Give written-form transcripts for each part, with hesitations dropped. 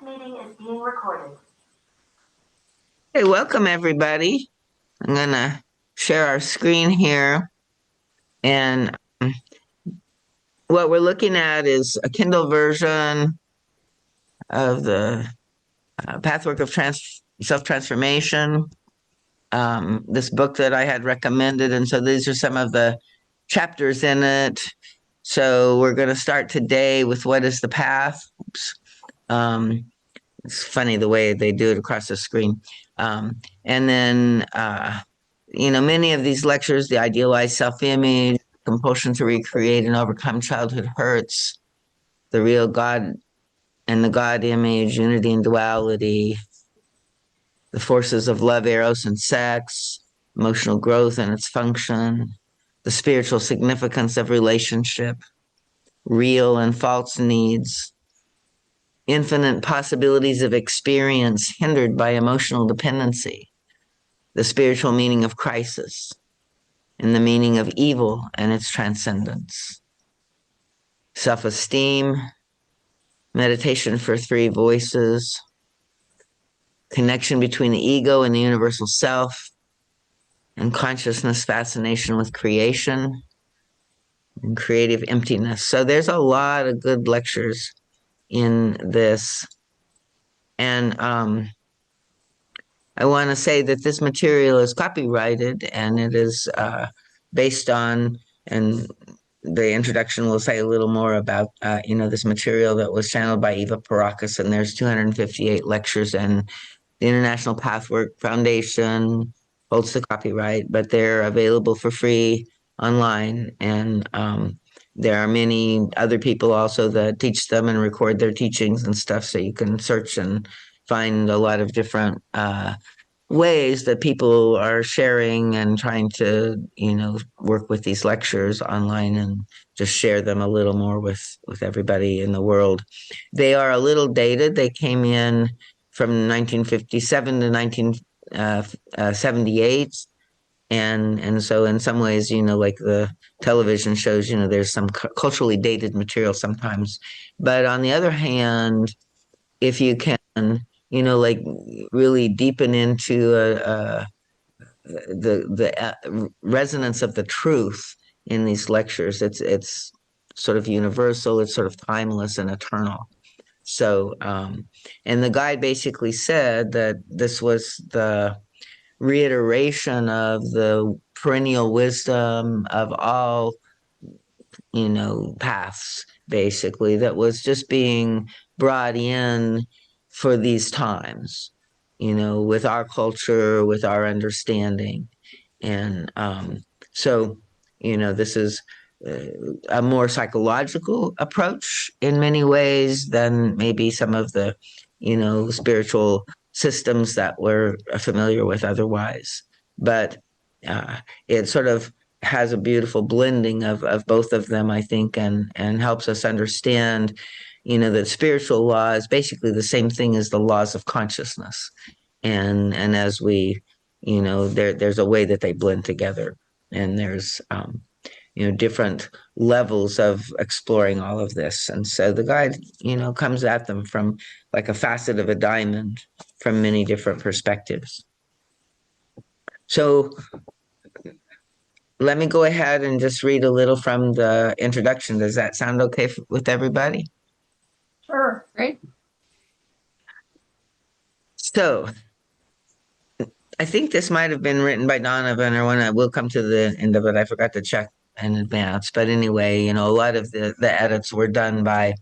meeting is being recorded. Hey, welcome everybody. I'm gonna share our screen here, and what we're looking at is a Kindle version of the Pathwork of Self Transformation. This book that I had recommended, and so these are some of the chapters in it. So we're going to start today with what is the path. Oops. Um, it's funny the way they do it across the screen. And then, many of these lectures, the idealized self-image, compulsion to recreate and overcome childhood hurts, the real God and the God image, unity and duality, the forces of love, eros, and sex, emotional growth and its function, the spiritual significance of relationship, real and false needs, infinite possibilities of experience hindered by emotional dependency, the spiritual meaning of crisis, and the meaning of evil and its transcendence, self esteem, meditation for three voices, connection between the ego and the universal self, and consciousness fascination with creation and creative emptiness. So there's a lot of good lectures in this. And I want to say that this material is copyrighted and it is based on, and the introduction will say a little more about, this material that was channeled by Eva Paracas, and there's 258 lectures, and the International Pathwork Foundation holds the copyright, but they're available for free online. And there are many other people also that teach them and record their teachings and stuff, so you can search and find a lot of different ways that people are sharing and trying to, work with these lectures online and just share them a little more with everybody in the world. They are a little dated. They came in from 1957 to 1978. And so in some ways, like the television shows, there's some culturally dated material sometimes. But on the other hand, if you can, like really deepen into the resonance of the truth in these lectures, it's sort of universal, it's sort of timeless and eternal. So, and the guide basically said that this was the reiteration of the perennial wisdom of all, paths, basically, that was just being brought in for these times, with our culture, with our understanding. And so, this is a more psychological approach in many ways than maybe some of the, spiritual systems that we're familiar with otherwise. But it sort of has a beautiful blending of both of them, I think, and helps us understand, that spiritual law is basically the same thing as the laws of consciousness. And as we, there's a way that they blend together, and there's different levels of exploring all of this. And so the guide, comes at them from like a facet of a diamond from many different perspectives. So let me go ahead and just read a little from the introduction. Does that sound okay with everybody? Sure. Great. So I think this might have been written by Donovan, or when I will come to the end of it, I forgot to check in advance. But anyway, a lot of the edits were done by,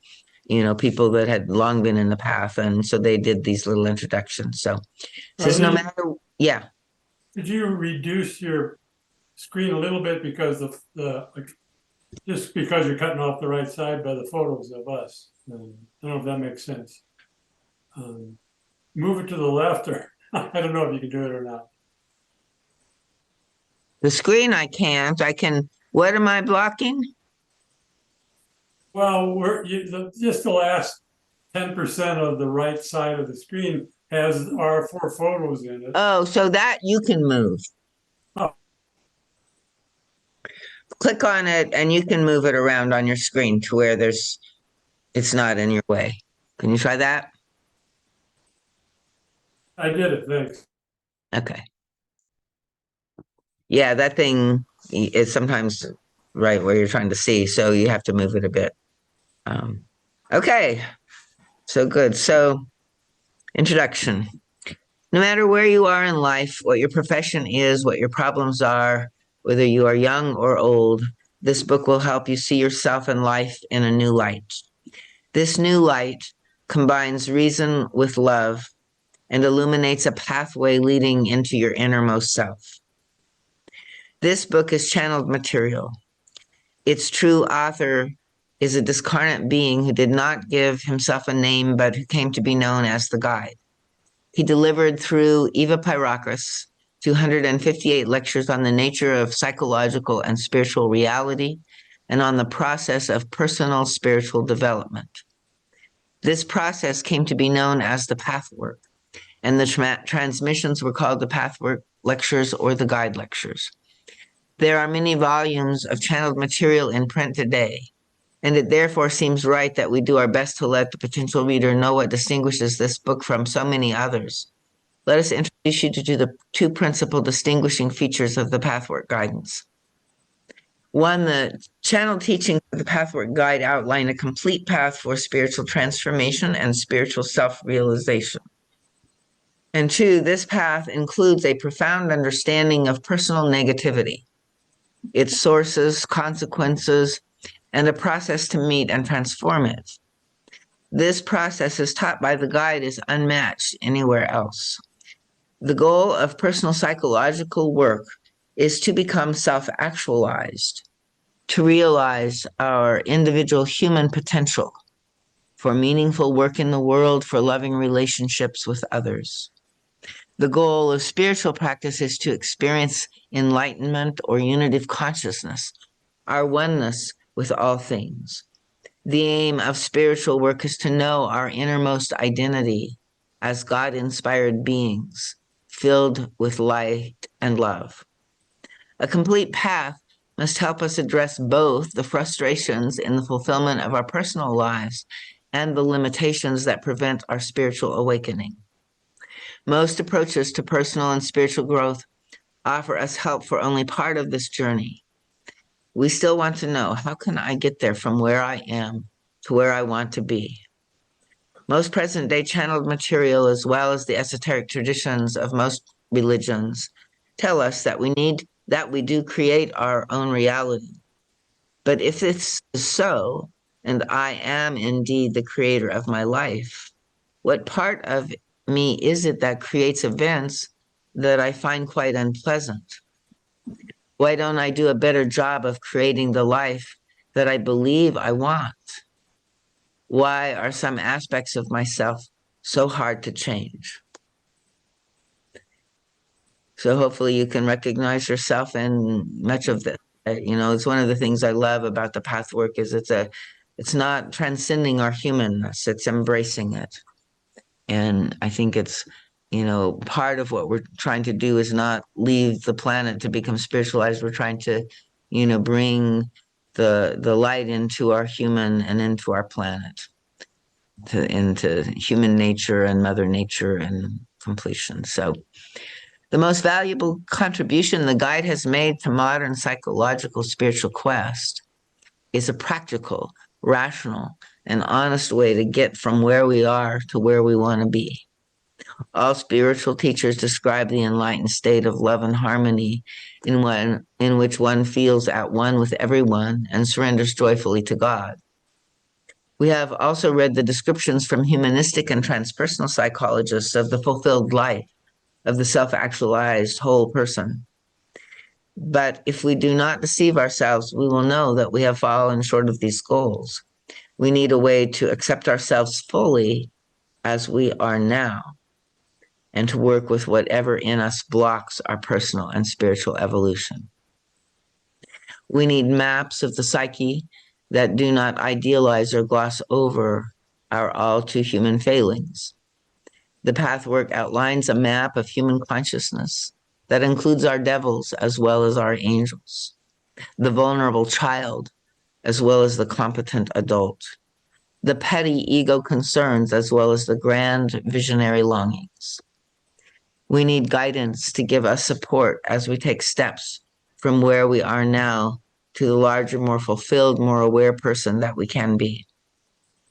people that had long been in the path. And so they did these little introductions. So it says, no matter, yeah. Could you reduce your screen a little bit because just because you're cutting off the right side by the photos of us? I don't know if that makes sense. Move it to the left, or I don't know if you can do it or not. The screen I can't. I can, what am I blocking? Well, just the last 10% of the right side of the screen has our 4 photos in it. Oh, so that you can move. Oh. Click on it and you can move it around on your screen to where it's not in your way. Can you try that? I did it, thanks. Okay. Yeah, that thing is sometimes right where you're trying to see, so you have to move it a bit. Okay, so good. So, introduction. No matter where you are in life, what your profession is, what your problems are, whether you are young or old, this book will help you see yourself and life in a new light. This new light combines reason with love and illuminates a pathway leading into your innermost self. This book is channeled material. Its true author is a discarnate being who did not give himself a name, but who came to be known as the Guide. He delivered through Eva Pyrakos 258 lectures on the nature of psychological and spiritual reality and on the process of personal spiritual development. This process came to be known as the Pathwork, and the transmissions were called the Pathwork lectures or the Guide lectures. There are many volumes of channeled material in print today, and it therefore seems right that we do our best to let the potential reader know what distinguishes this book from so many others. Let us introduce you to the two principal distinguishing features of the Pathwork guidance. One, the channel teachings of the Pathwork Guide outline a complete path for spiritual transformation and spiritual self-realization. And two, this path includes a profound understanding of personal negativity, its sources, consequences, and a process to meet and transform it. This process, as taught by the Guide, is unmatched anywhere else. The goal of personal psychological work is to become self-actualized, to realize our individual human potential for meaningful work in the world, for loving relationships with others. The goal of spiritual practice is to experience enlightenment or unity of consciousness, our oneness with all things. The aim of spiritual work is to know our innermost identity as God-inspired beings, filled with light and love. A complete path must help us address both the frustrations in the fulfillment of our personal lives and the limitations that prevent our spiritual awakening. Most approaches to personal and spiritual growth offer us help for only part of this journey. We still want to know, how can I get there from where I am to where I want to be? Most present-day channeled material, as well as the esoteric traditions of most religions, tell us that we do create our own reality. But if this is so, and I am indeed the creator of my life, what part of me is it that creates events that I find quite unpleasant? Why don't I do a better job of creating the life that I believe I want? Why are some aspects of myself so hard to change? So hopefully you can recognize yourself in much of this. It's one of the things I love about the path work is it's not transcending our humanness, it's embracing it. And I think it's, part of what we're trying to do is not leave the planet to become spiritualized. We're trying to, bring the light into our human and into our planet, into human nature and Mother Nature and completion. So the most valuable contribution the Guide has made to modern psychological spiritual quest is a practical, rational, and honest way to get from where we are to where we want to be. All spiritual teachers describe the enlightened state of love and harmony in which one feels at one with everyone and surrenders joyfully to God. We have also read the descriptions from humanistic and transpersonal psychologists of the fulfilled life of the self-actualized whole person. But if we do not deceive ourselves, we will know that we have fallen short of these goals. We need a way to accept ourselves fully as we are now, and to work with whatever in us blocks our personal and spiritual evolution. We need maps of the psyche that do not idealize or gloss over our all too human failings. The Pathwork outlines a map of human consciousness that includes our devils as well as our angels, the vulnerable child as well as the competent adult, the petty ego concerns as well as the grand visionary longings. We need guidance to give us support as we take steps from where we are now to the larger, more fulfilled, more aware person that we can be.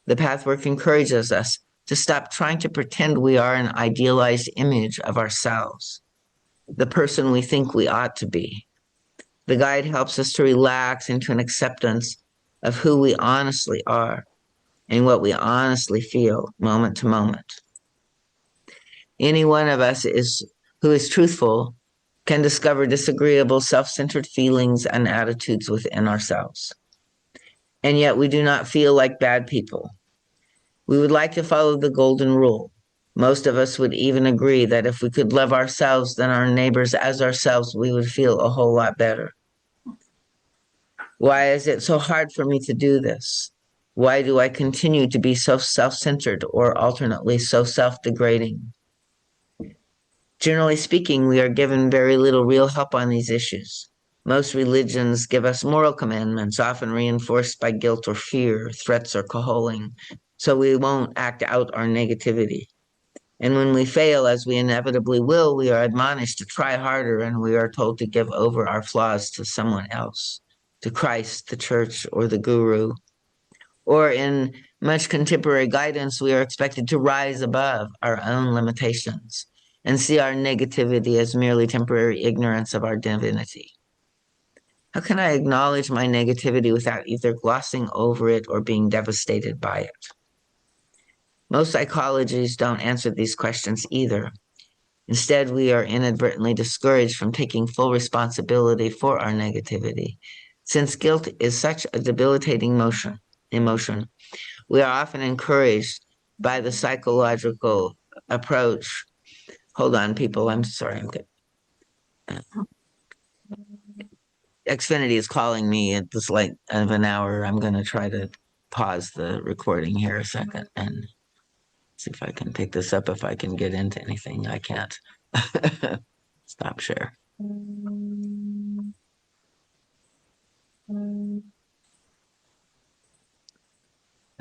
The pathwork encourages us to stop trying to pretend we are an idealized image of ourselves, the person we think we ought to be. The guide helps us to relax into an acceptance of who we honestly are and what we honestly feel moment to moment. Any one of us who is truthful can discover disagreeable, self-centered feelings and attitudes within ourselves. And yet we do not feel like bad people. We would like to follow the golden rule. Most of us would even agree that if we could love ourselves and our neighbors as ourselves, we would feel a whole lot better. Why is it so hard for me to do this? Why do I continue to be so self-centered or alternately so self-degrading? Generally speaking, we are given very little real help on these issues. Most religions give us moral commandments, often reinforced by guilt or fear, threats or cajoling, so we won't act out our negativity. And when we fail, as we inevitably will, we are admonished to try harder, and we are told to give over our flaws to someone else, to Christ, the church, or the guru. Or in much contemporary guidance, we are expected to rise above our own limitations and see our negativity as merely temporary ignorance of our divinity. How can I acknowledge my negativity without either glossing over it or being devastated by it? Most psychologies don't answer these questions either. Instead, we are inadvertently discouraged from taking full responsibility for our negativity. Since guilt is such a debilitating emotion, we are often encouraged by the psychological approach. Hold on, people, I'm sorry, I'm good. Xfinity is calling me at this late of an hour. I'm going to try to pause the recording here a second and see if I can pick this up, if I can get into anything. I can't. Stop share.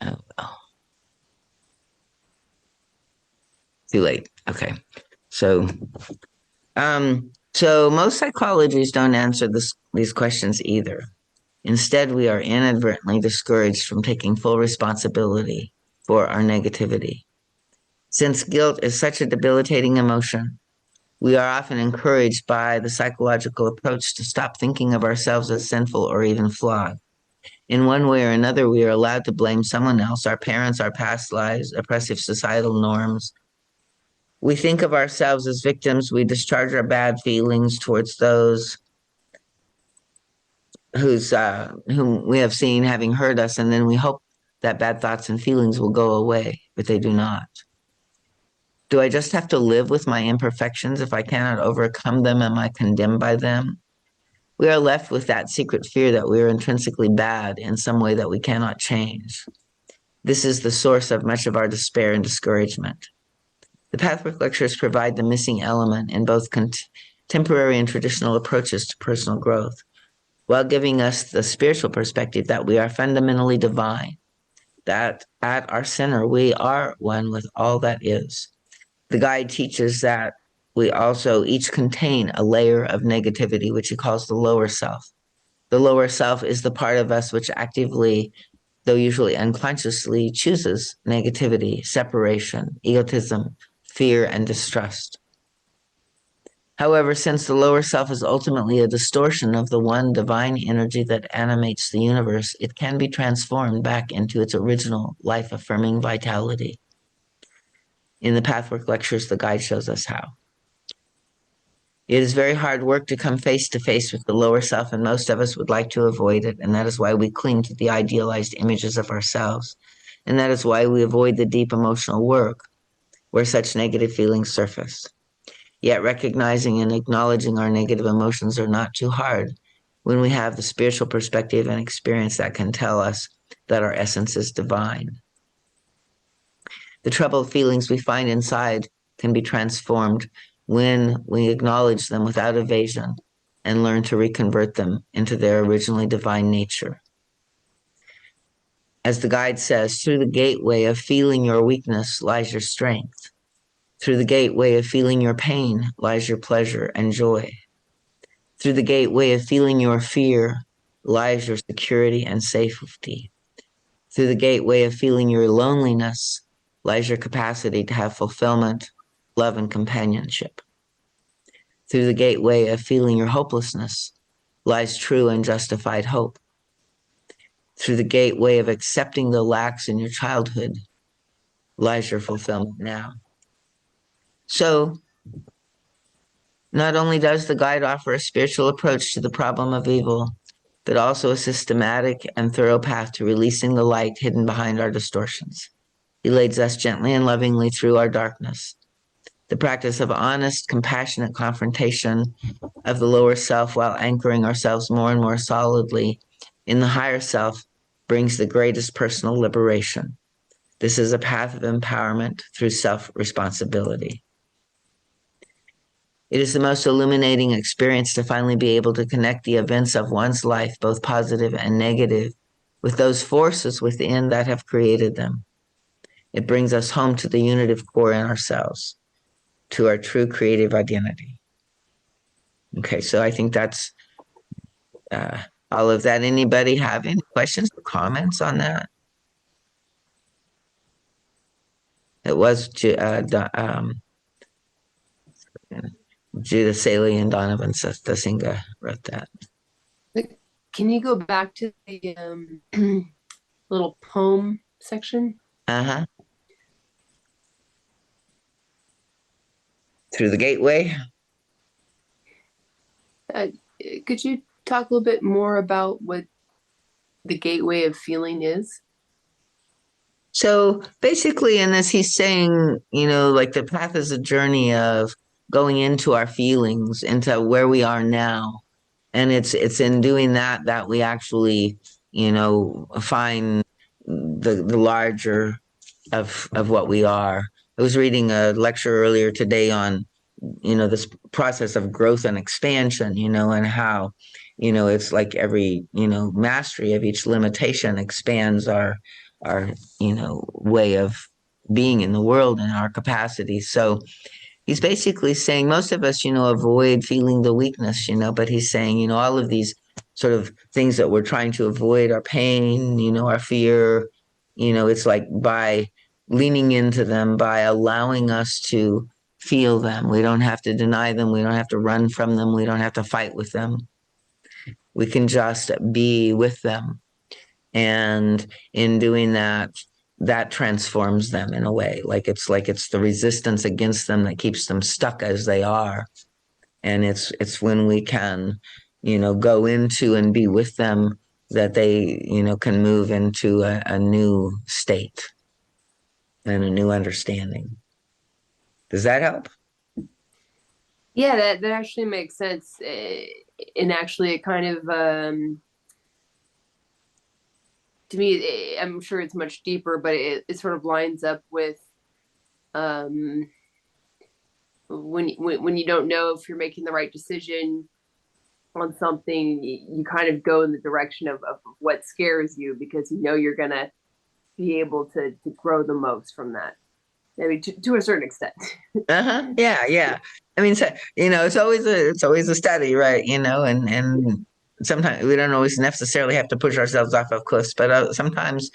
Oh, well. Too late. Okay. So most psychologies don't answer these questions either. Instead, we are inadvertently discouraged from taking full responsibility for our negativity. Since guilt is such a debilitating emotion, we are often encouraged by the psychological approach to stop thinking of ourselves as sinful or even flawed. In one way or another, we are allowed to blame someone else, our parents, our past lives, oppressive societal norms. We think of ourselves as victims. We discharge our bad feelings towards those whom we have seen having hurt us, and then we hope that bad thoughts and feelings will go away, but they do not. Do I just have to live with my imperfections? If I cannot overcome them, am I condemned by them? We are left with that secret fear that we are intrinsically bad in some way that we cannot change. This is the source of much of our despair and discouragement. The Pathwork lectures provide the missing element in both contemporary and traditional approaches to personal growth, while giving us the spiritual perspective that we are fundamentally divine, that at our center we are one with all that is. The guide teaches that we also each contain a layer of negativity, which he calls the lower self. The lower self is the part of us which actively, though usually unconsciously, chooses negativity, separation, egotism, fear, and distrust. However, since the lower self is ultimately a distortion of the one divine energy that animates the universe, it can be transformed back into its original life-affirming vitality. In the Pathwork lectures, the guide shows us how. It is very hard work to come face to face with the lower self, and most of us would like to avoid it, and that is why we cling to the idealized images of ourselves, and that is why we avoid the deep emotional work where such negative feelings surface. Yet recognizing and acknowledging our negative emotions are not too hard when we have the spiritual perspective and experience that can tell us that our essence is divine. The troubled feelings we find inside can be transformed when we acknowledge them without evasion and learn to reconvert them into their originally divine nature. As the guide says, through the gateway of feeling your weakness lies your strength. Through the gateway of feeling your pain lies your pleasure and joy. Through the gateway of feeling your fear lies your security and safety. Through the gateway of feeling your loneliness lies your capacity to have fulfillment, love, and companionship. Through the gateway of feeling your hopelessness lies true and justified hope. Through the gateway of accepting the lacks in your childhood lies your fulfillment now. So, not only does the guide offer a spiritual approach to the problem of evil, but also a systematic and thorough path to releasing the light hidden behind our distortions. He leads us gently and lovingly through our darkness. The practice of honest, compassionate confrontation of the lower self while anchoring ourselves more and more solidly in the higher self brings the greatest personal liberation. This is a path of empowerment through self-responsibility. It is the most illuminating experience to finally be able to connect the events of one's life, both positive and negative, with those forces within that have created them. It brings us home to the unitive core in ourselves, to our true creative identity. Okay, so I think that's all of that. Anybody have any questions or comments on that? It was Judith Saley and Donovan Dasinga wrote that. Can you go back to the little poem section? Uh-huh. Through the gateway? Could you talk a little bit more about what the gateway of feeling is? So basically in this, he's saying, like the path is a journey of going into our feelings, into where we are now. And it's in doing that we actually, find the larger of what we are. I was reading a lecture earlier today on, this process of growth and expansion, and how, it's like every, mastery of each limitation expands our, way of being in the world and our capacity. So he's basically saying most of us, avoid feeling the weakness, but he's saying, all of these sort of things that we're trying to avoid, our pain, our fear, it's like by leaning into them, by allowing us to feel them. We don't have to deny them. We don't have to run from them. We don't have to fight with them. We can just be with them. And in doing that, that transforms them in a way. Like it's the resistance against them that keeps them stuck as they are. And it's when we can, go into and be with them that they, can move into a new state and a new understanding. Does that help? Yeah, that actually makes sense. And actually it kind of, to me, I'm sure it's much deeper, but it sort of lines up with when you don't know if you're making the right decision on something, you kind of go in the direction of what scares you because you're gonna be able to grow the most from that. I mean, to a certain extent. Uh-huh. Yeah. I mean, so, it's always a study, right? And sometimes we don't always necessarily have to push ourselves off of cliffs, but sometimes,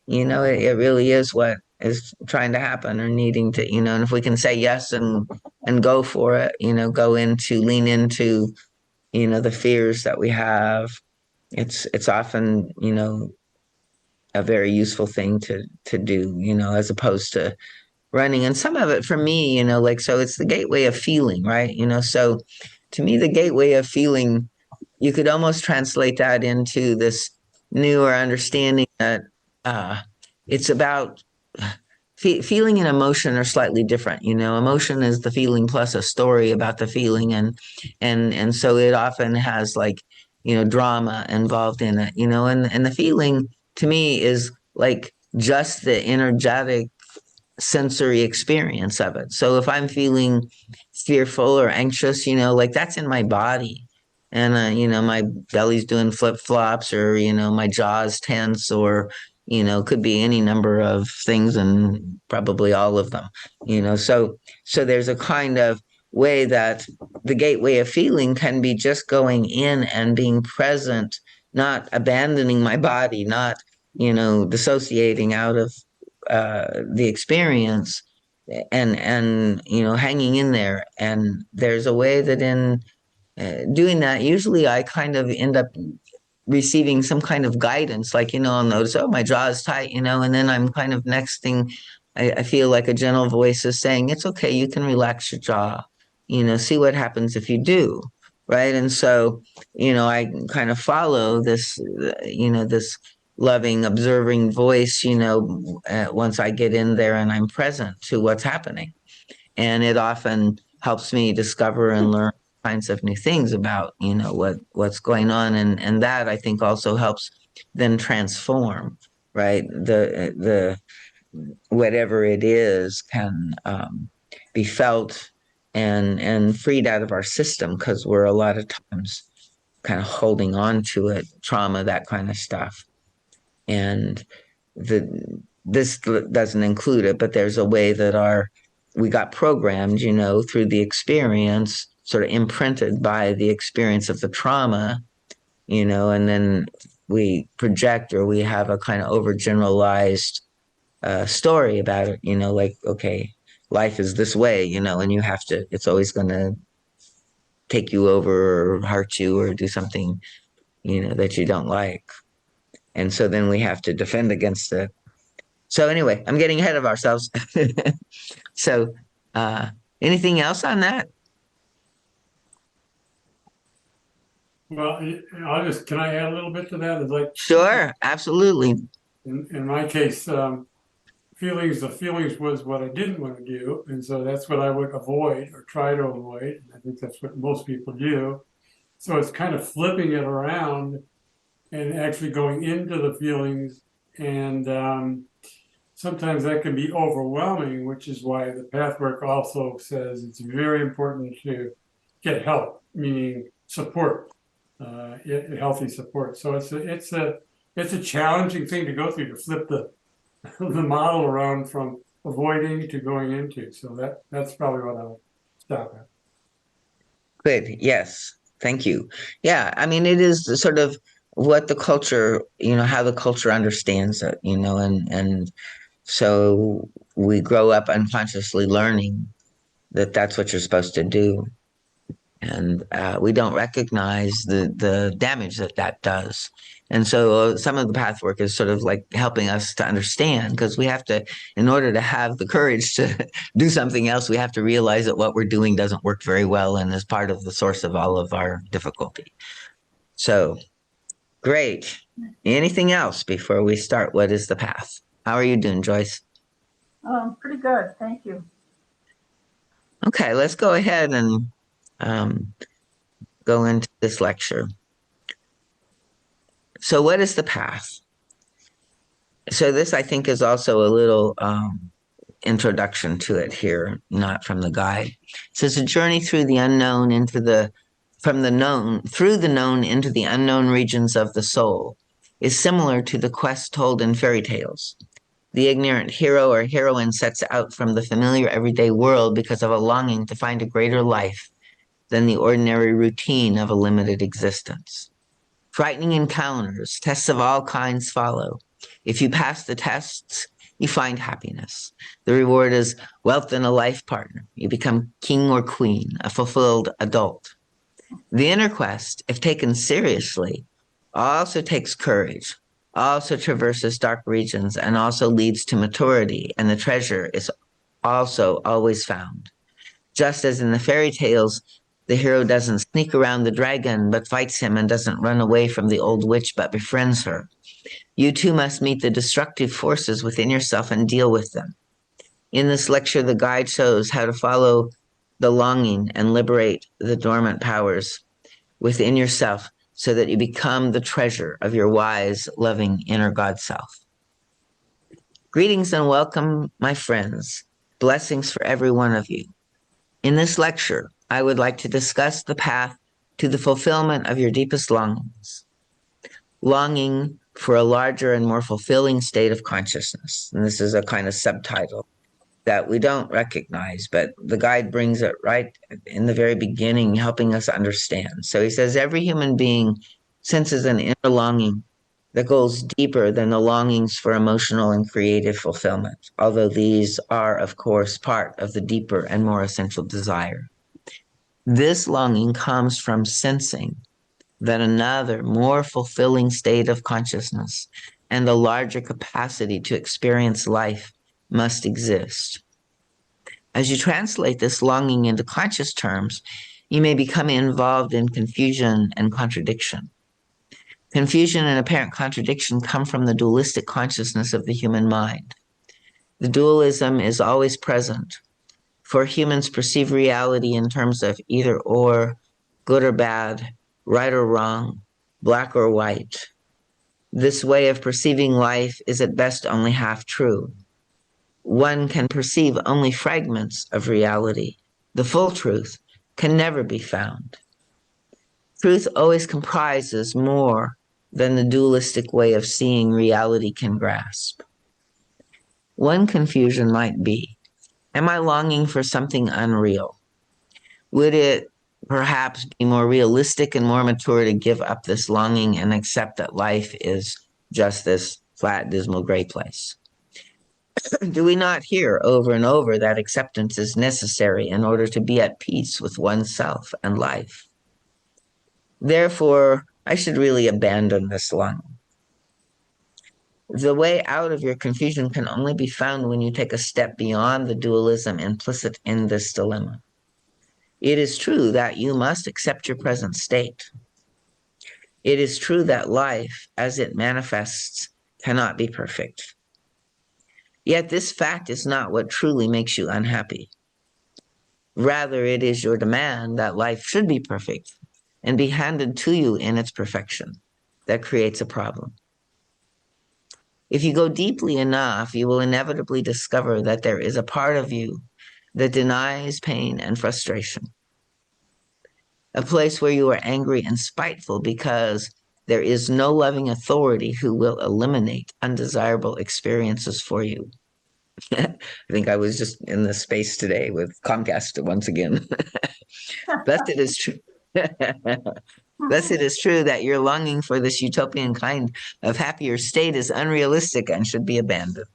it really is what is trying to happen or needing to, and if we can say yes and go for it, lean into, the fears that we have, it's often, a very useful thing to do, as opposed to running. And some of it for me, so it's the gateway of feeling, right? So to me, the gateway of feeling, you could almost translate that into this newer understanding that it's about feeling and emotion are slightly different. Emotion is the feeling plus a story about the feeling, and so it often has like drama involved in it. And the feeling to me is like just the energetic sensory experience of it. So if I'm feeling fearful or anxious, like that's in my body. And, my belly's doing flip flops or, my jaw's tense or, Could be any number of things and probably all of them, so there's a kind of way that the gateway of feeling can be just going in and being present, not abandoning my body, not, dissociating out of the experience, and hanging in there. And there's a way that in doing that, usually I kind of end up receiving some kind of guidance, like, I'll notice, oh, my jaw is tight, and then I'm kind of next thing, I feel like a gentle voice is saying, it's okay, you can relax your jaw, see what happens if you do. Right. And so, I kind of follow this loving, observing voice, once I get in there and I'm present to what's happening. And it often helps me discover and learn kinds of new things about what's going on, and that I think also helps then transform, right, the whatever it is can be felt and freed out of our system, because we're a lot of times kind of holding on to it, trauma, that kind of stuff. And this doesn't include it, but there's a way that we got programmed, through the experience, sort of imprinted by the experience of the trauma, and then we project, or we have a kind of overgeneralized story about it, like, okay, life is this way, and you have to, it's always going to take you over or hurt you or do something, that you don't like. And so then we have to defend against it. So anyway, I'm getting ahead of ourselves. So, anything else on that? Well, can I add a little bit to that? It's like, Sure, absolutely. in my case, the feelings was what I didn't want to do. And so that's what I would avoid or try to avoid. And I think that's what most people do. So it's kind of flipping it around and actually going into the feelings. And sometimes that can be overwhelming, which is why the pathwork also says it's very important to get help, meaning support, healthy support. So it's a challenging thing to go through, to flip the model around from avoiding to going into. So that's probably what I'll stop at. Good. Yes. Thank you. Yeah. I mean, it is sort of what the culture, how the culture understands it, and so we grow up unconsciously learning that that's what you're supposed to do. And we don't recognize the damage that does. And so some of the path work is sort of like helping us to understand, because we have to, in order to have the courage to do something else, we have to realize that what we're doing doesn't work very well and is part of the source of all of our difficulty. So great. Anything else before we start? What is the path? How are you doing, Joyce? Pretty good, thank you. Okay, let's go ahead and go into this lecture. So what is the path? So this, I think, is also a little introduction to it here, not from the guide. So it's a journey through the unknown from the known, through the known into the unknown regions of the soul, is similar to the quest told in fairy tales. The ignorant hero or heroine sets out from the familiar everyday world because of a longing to find a greater life than the ordinary routine of a limited existence. Frightening encounters, tests of all kinds follow. If you pass the tests, you find happiness. The reward is wealth and a life partner. You become king or queen, a fulfilled adult. The inner quest, if taken seriously, also takes courage, also traverses dark regions, and also leads to maturity, and the treasure is also always found. Just as in the fairy tales, the hero doesn't sneak around the dragon, but fights him, and doesn't run away from the old witch, but befriends her. You too must meet the destructive forces within yourself and deal with them. In this lecture, the guide shows how to follow the longing and liberate the dormant powers within yourself so that you become the treasure of your wise, loving inner God self. Greetings and welcome, my friends. Blessings for every one of you. In this lecture, I would like to discuss the path to the fulfillment of your deepest longings. Longing for a larger and more fulfilling state of consciousness. And this is a kind of subtitle that we don't recognize, but the guide brings it right in the very beginning, helping us understand. So he says, every human being senses an inner longing that goes deeper than the longings for emotional and creative fulfillment, although these are, of course, part of the deeper and more essential desire. This longing comes from sensing that another, more fulfilling state of consciousness and a larger capacity to experience life must exist. As you translate this longing into conscious terms, you may become involved in confusion and contradiction. Confusion and apparent contradiction come from the dualistic consciousness of the human mind. The dualism is always present, for humans perceive reality in terms of either or, good or bad, right or wrong, black or white. This way of perceiving life is at best only half true. One can perceive only fragments of reality. The full truth can never be found. Truth always comprises more than the dualistic way of seeing reality can grasp. One confusion might be, am I longing for something unreal? Would it perhaps be more realistic and more mature to give up this longing and accept that life is just this flat, dismal, gray place? Do we not hear over and over that acceptance is necessary in order to be at peace with oneself and life? Therefore, I should really abandon this longing. The way out of your confusion can only be found when you take a step beyond the dualism implicit in this dilemma. It is true that you must accept your present state. It is true that life, as it manifests, cannot be perfect. Yet this fact is not what truly makes you unhappy. Rather, it is your demand that life should be perfect and be handed to you in its perfection that creates a problem. If you go deeply enough, you will inevitably discover that there is a part of you that denies pain and frustration. A place where you are angry and spiteful because there is no loving authority who will eliminate undesirable experiences for you. I think I was just in this space today with Comcast once again. Blessed it is true. Blessed it is true that your longing for this utopian kind of happier state is unrealistic and should be abandoned.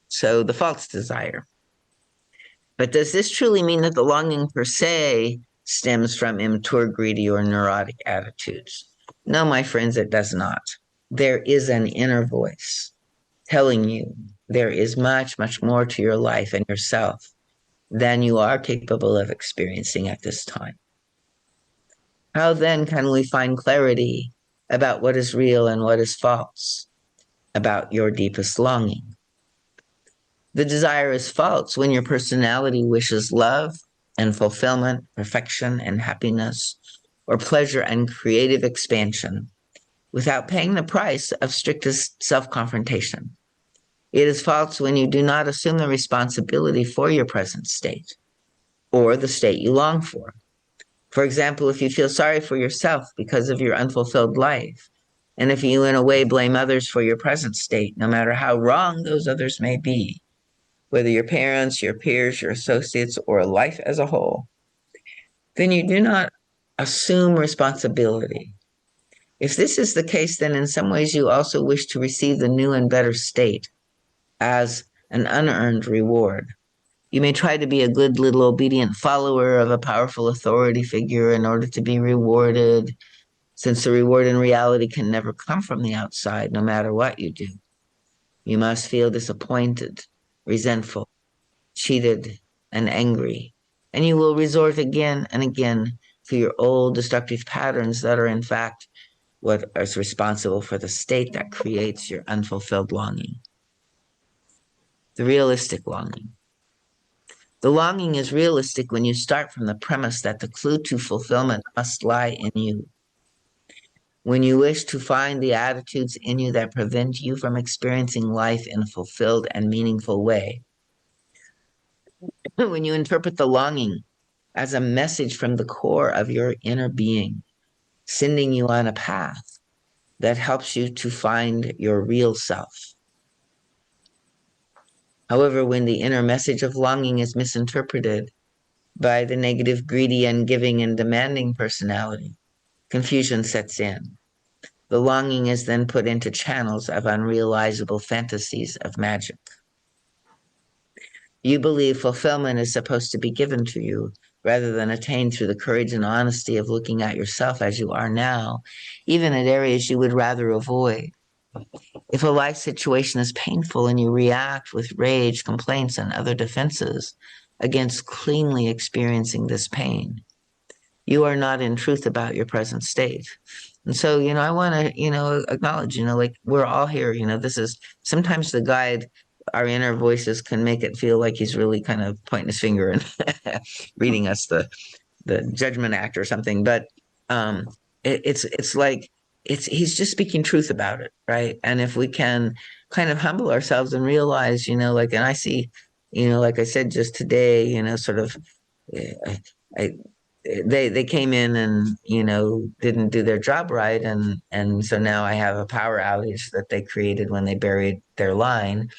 So the false desire. But does this truly mean that the longing per se stems from immature, greedy, or neurotic attitudes? No, my friends, it does not. There is an inner voice telling you there is much, much more to your life and yourself than you are capable of experiencing at this time. How then can we find clarity about what is real and what is false, about your deepest longing? The desire is false when your personality wishes love and fulfillment, perfection and happiness, or pleasure and creative expansion, without paying the price of strictest self-confrontation. It is false when you do not assume the responsibility for your present state, or the state you long for. For example, if you feel sorry for yourself because of your unfulfilled life, and if you in a way blame others for your present state, no matter how wrong those others may be, whether your parents, your peers, your associates, or life as a whole, then you do not assume responsibility. If this is the case, then in some ways you also wish to receive the new and better state as an unearned reward. You may try to be a good little obedient follower of a powerful authority figure in order to be rewarded, since the reward in reality can never come from the outside, no matter what you do. You must feel disappointed, resentful, cheated, and angry, and you will resort again and again to your old destructive patterns that are in fact what is responsible for the state that creates your unfulfilled longing. The realistic longing. The longing is realistic when you start from the premise that the clue to fulfillment must lie in you. When you wish to find the attitudes in you that prevent you from experiencing life in a fulfilled and meaningful way. When you interpret the longing as a message from the core of your inner being, sending you on a path that helps you to find your real self. However, when the inner message of longing is misinterpreted by the negative, greedy, ungiving, and demanding personality, confusion sets in. The longing is then put into channels of unrealizable fantasies of magic. You believe fulfillment is supposed to be given to you rather than attained through the courage and honesty of looking at yourself as you are now, even at areas you would rather avoid. If a life situation is painful and you react with rage, complaints, and other defenses against cleanly experiencing this pain, you are not in truth about your present state. And so, I want to, acknowledge, like we're all here, this is sometimes the guide, our inner voices can make it feel like he's really kind of pointing his finger and reading us the judgment act or something. But it's like he's just speaking truth about it, right? And if we can kind of humble ourselves and realize, like, and I see, like I said just today, sort of, I, I they came in and didn't do their job right, and so now I have a power outage that they created when they buried their line.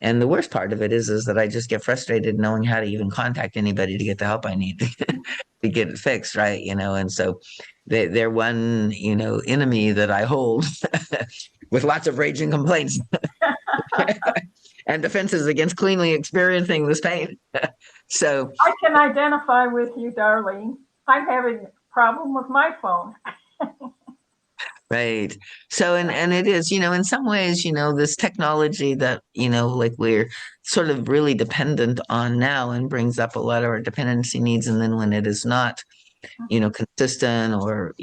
And the worst part of it is that I just get frustrated knowing how to even contact anybody to get the help I need to get it fixed, right? And so they're one, enemy that I hold with lots of rage and complaints and defenses against cleanly experiencing this pain. So I can identify with you, Darlene. I'm having a problem with my phone. right. So, and it is, in some ways, this technology that, like we're sort of really dependent on now and brings up a lot of our dependency needs. And then when it is not, consistent or,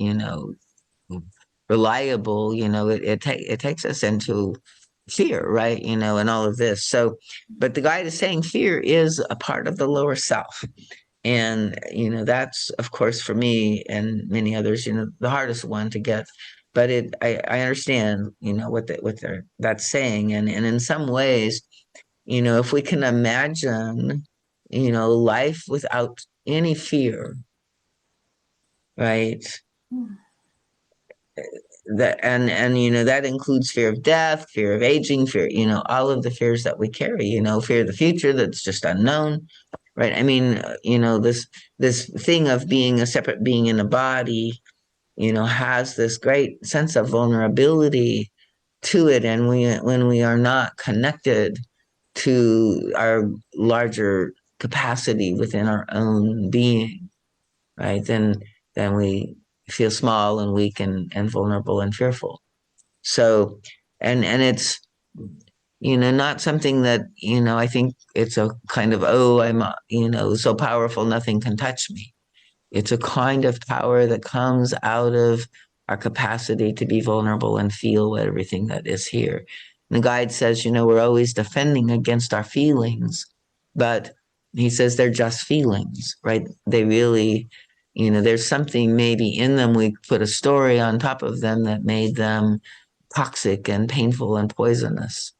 reliable, it takes us into fear, right? And all of this. So, but the guide is saying fear is a part of the lower self. And, that's, of course, for me and many others, the hardest one to get. But I understand, what that's saying. And in some ways, if we can imagine, life without any fear, right? That and that includes fear of death, fear of aging, fear, all of the fears that we carry, fear of the future that's just unknown, right? I mean, this thing of being a separate being in a body, has this great sense of vulnerability to it. And when we are not connected to our larger capacity within our own being, right, then we feel small and weak and vulnerable and fearful. So, and it's, not something that, I think it's a kind of, oh, I'm, so powerful, nothing can touch me. It's a kind of power that comes out of our capacity to be vulnerable and feel everything that is here. And the guide says, we're always defending against our feelings, but he says they're just feelings, right? They really, there's something maybe in them. We put a story on top of them that made them toxic and painful and poisonous.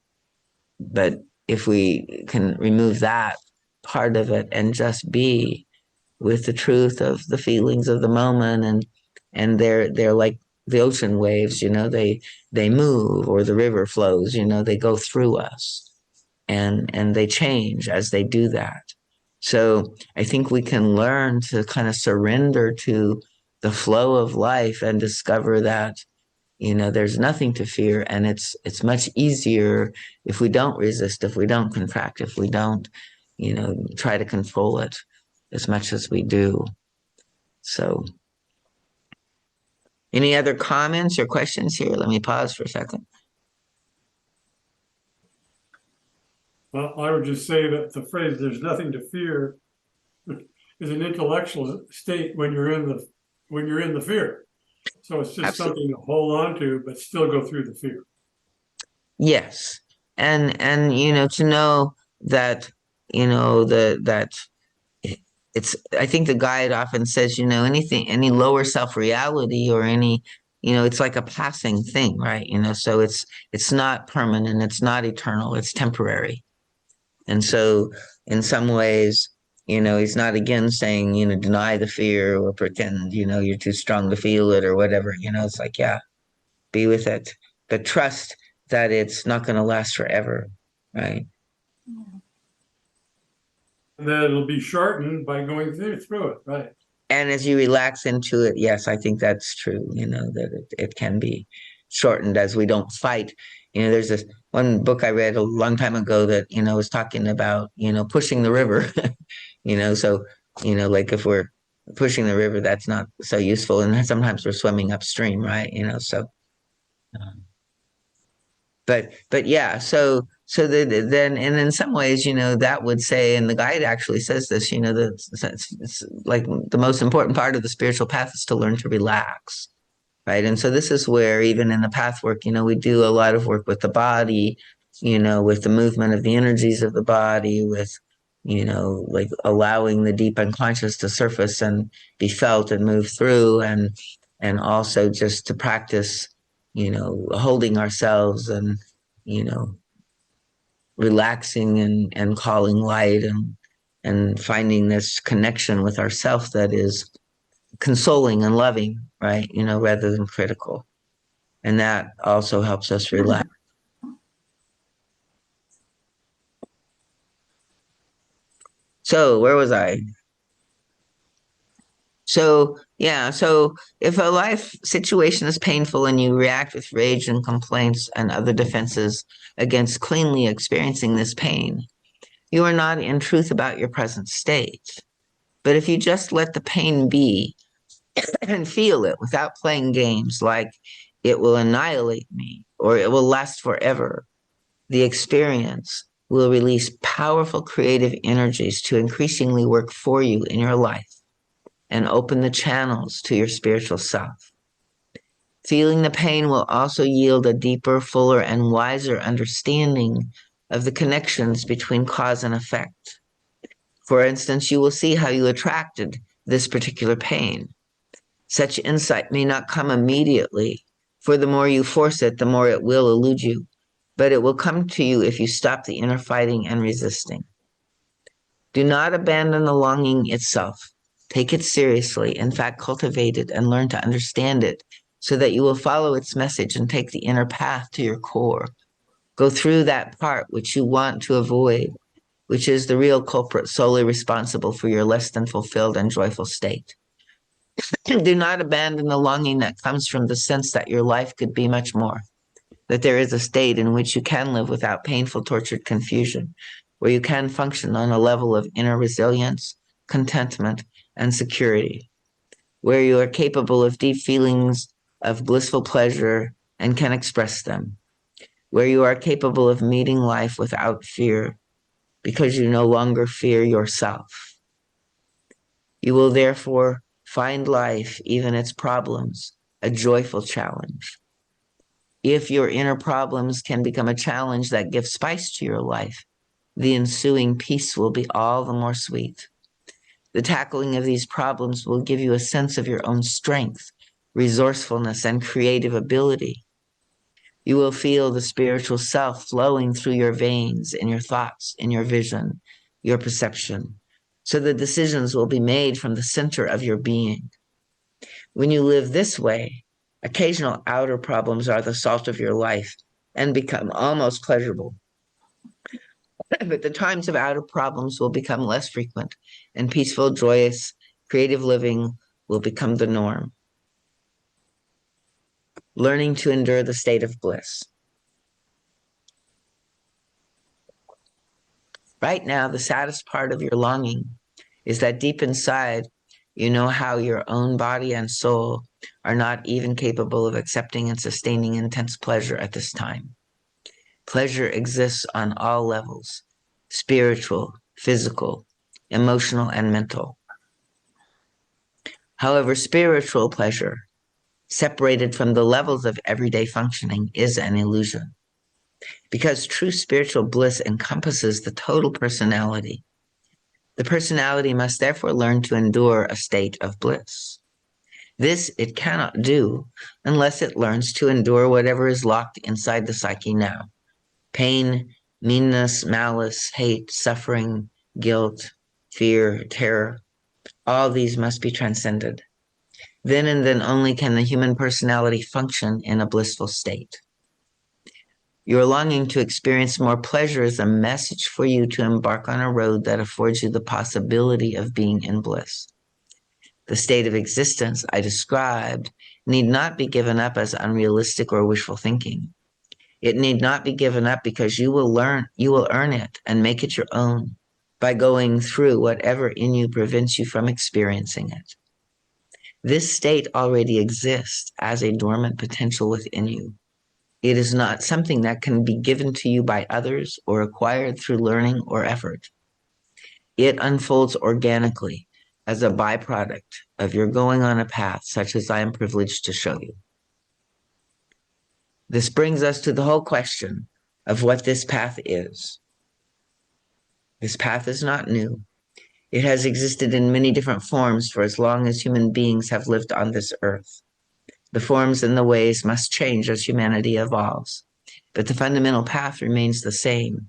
But if we can remove that part of it and just be with the truth of the feelings of the moment, and they're like the ocean waves, they move, or the river flows, they go through us, and they change as they do that. So I think we can learn to kind of surrender to the flow of life and discover that there's nothing to fear, and it's much easier if we don't resist, if we don't contract, if we don't try to control it as much as we do. So any other comments or questions here? Let me pause for a second. Well, I would just say that the phrase "there's nothing to fear" is an intellectual state when you're in the fear. So it's just Absolutely. something to hold on to, but still go through the fear. Yes. And to know that, that it's, I think the guide often says, anything, any lower self reality or any, it's like a passing thing, right? So it's not permanent, it's not eternal, it's temporary. And so in some ways, he's not again saying, deny the fear or pretend, you're too strong to feel it or whatever. It's like, yeah, be with it, but trust that it's not going to last forever, right? And that it'll be shortened by going through it, right? And as you relax into it, yes, I think that's true, that it can be shortened as we don't fight. There's this one book I read a long time ago that, was talking about, pushing the river, so, like if we're pushing the river, that's not so useful. And then sometimes we're swimming upstream, right? So, um, but yeah, then, and in some ways, that would say, and the guide actually says this, that it's like the most important part of the spiritual path is to learn to relax, right? And so this is where even in the path work, we do a lot of work with the body, with the movement of the energies of the body, with like allowing the deep unconscious to surface and be felt and move through, and also just to practice holding ourselves and relaxing and calling light, and finding this connection with ourself that is consoling and loving, right? Rather than critical. And that also helps us relax. So where was I? So yeah, so if a life situation is painful and you react with rage and complaints and other defenses against cleanly experiencing this pain, you are not in truth about your present state. But if you just let the pain be and feel it without playing games like it will annihilate me or it will last forever, the experience will release powerful creative energies to increasingly work for you in your life and open the channels to your spiritual self. Feeling the pain will also yield a deeper, fuller, and wiser understanding of the connections between cause and effect. For instance, you will see how you attracted this particular pain. Such insight may not come immediately, for the more you force it, the more it will elude you, but it will come to you if you stop the inner fighting and resisting. Do not abandon the longing itself. Take it seriously, in fact, cultivate it and learn to understand it so that you will follow its message and take the inner path to your core. Go through that part which you want to avoid, which is the real culprit solely responsible for your less than fulfilled and joyful state. Do not abandon the longing that comes from the sense that your life could be much more, that there is a state in which you can live without painful, tortured confusion, where you can function on a level of inner resilience, contentment, and security, where you are capable of deep feelings of blissful pleasure and can express them, where you are capable of meeting life without fear because you no longer fear yourself. You will therefore find life, even its problems, a joyful challenge. If your inner problems can become a challenge that gives spice to your life, the ensuing peace will be all the more sweet. The tackling of these problems will give you a sense of your own strength, resourcefulness, and creative ability. You will feel the spiritual self flowing through your veins, in your thoughts, in your vision, your perception. So the decisions will be made from the center of your being. When you live this way, occasional outer problems are the salt of your life and become almost pleasurable. But the times of outer problems will become less frequent, and peaceful, joyous, creative living will become the norm. Learning to endure the state of bliss. Right now, the saddest part of your longing is that deep inside, you know how your own body and soul are not even capable of accepting and sustaining intense pleasure at this time. Pleasure exists on all levels: spiritual, physical, emotional, and mental. However, spiritual pleasure, separated from the levels of everyday functioning, is an illusion. Because true spiritual bliss encompasses the total personality. The personality must therefore learn to endure a state of bliss. This it cannot do unless it learns to endure whatever is locked inside the psyche now: pain, meanness, malice, hate, suffering, guilt, fear, terror. All these must be transcended. then and then only can the human personality function in a blissful state. Your longing to experience more pleasure is a message for you to embark on a road that affords you the possibility of being in bliss. The state of existence I described need not be given up as unrealistic or wishful thinking. It need not be given up because you will earn it and make it your own by going through whatever in you prevents you from experiencing it. This state already exists as a dormant potential within you. It is not something that can be given to you by others or acquired through learning or effort. It unfolds organically as a byproduct of your going on a path such as I am privileged to show you. This brings us to the whole question of what this path is. This path is not new. It has existed in many different forms for as long as human beings have lived on this earth. The forms and the ways must change as humanity evolves, but the fundamental path remains the same.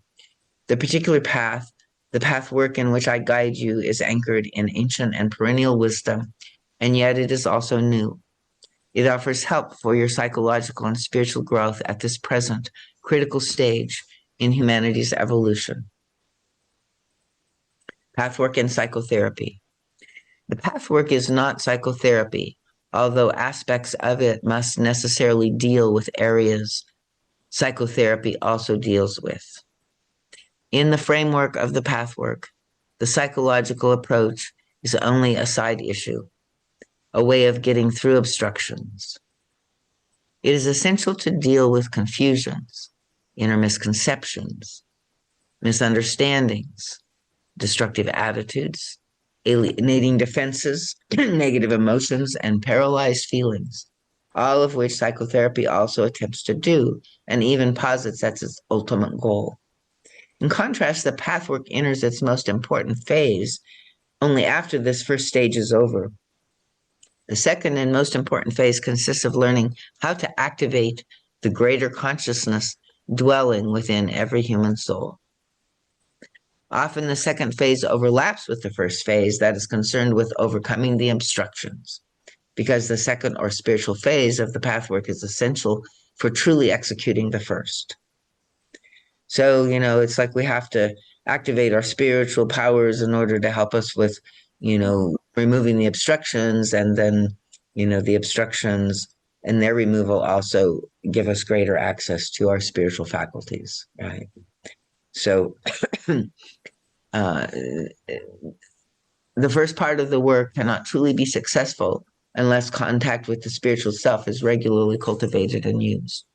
The particular path, the pathwork in which I guide you, is anchored in ancient and perennial wisdom, and yet it is also new. It offers help for your psychological and spiritual growth at this present critical stage in humanity's evolution. Pathwork and psychotherapy. The pathwork is not psychotherapy, although aspects of it must necessarily deal with areas psychotherapy also deals with. In the framework of the pathwork, the psychological approach is only a side issue, a way of getting through obstructions. It is essential to deal with confusions, inner misconceptions, misunderstandings, destructive attitudes, alienating defenses, negative emotions, and paralyzed feelings, all of which psychotherapy also attempts to do and even posits as its ultimate goal. In contrast, the pathwork enters its most important phase only after this first stage is over. The second and most important phase consists of learning how to activate the greater consciousness dwelling within every human soul. Often the second phase overlaps with the first phase that is concerned with overcoming the obstructions, because the second or spiritual phase of the pathwork is essential for truly executing the first. So, it's like we have to activate our spiritual powers in order to help us with, removing the obstructions, and then, the obstructions and their removal also give us greater access to our spiritual faculties, right? So, the first part of the work cannot truly be successful unless contact with the spiritual self is regularly cultivated and used.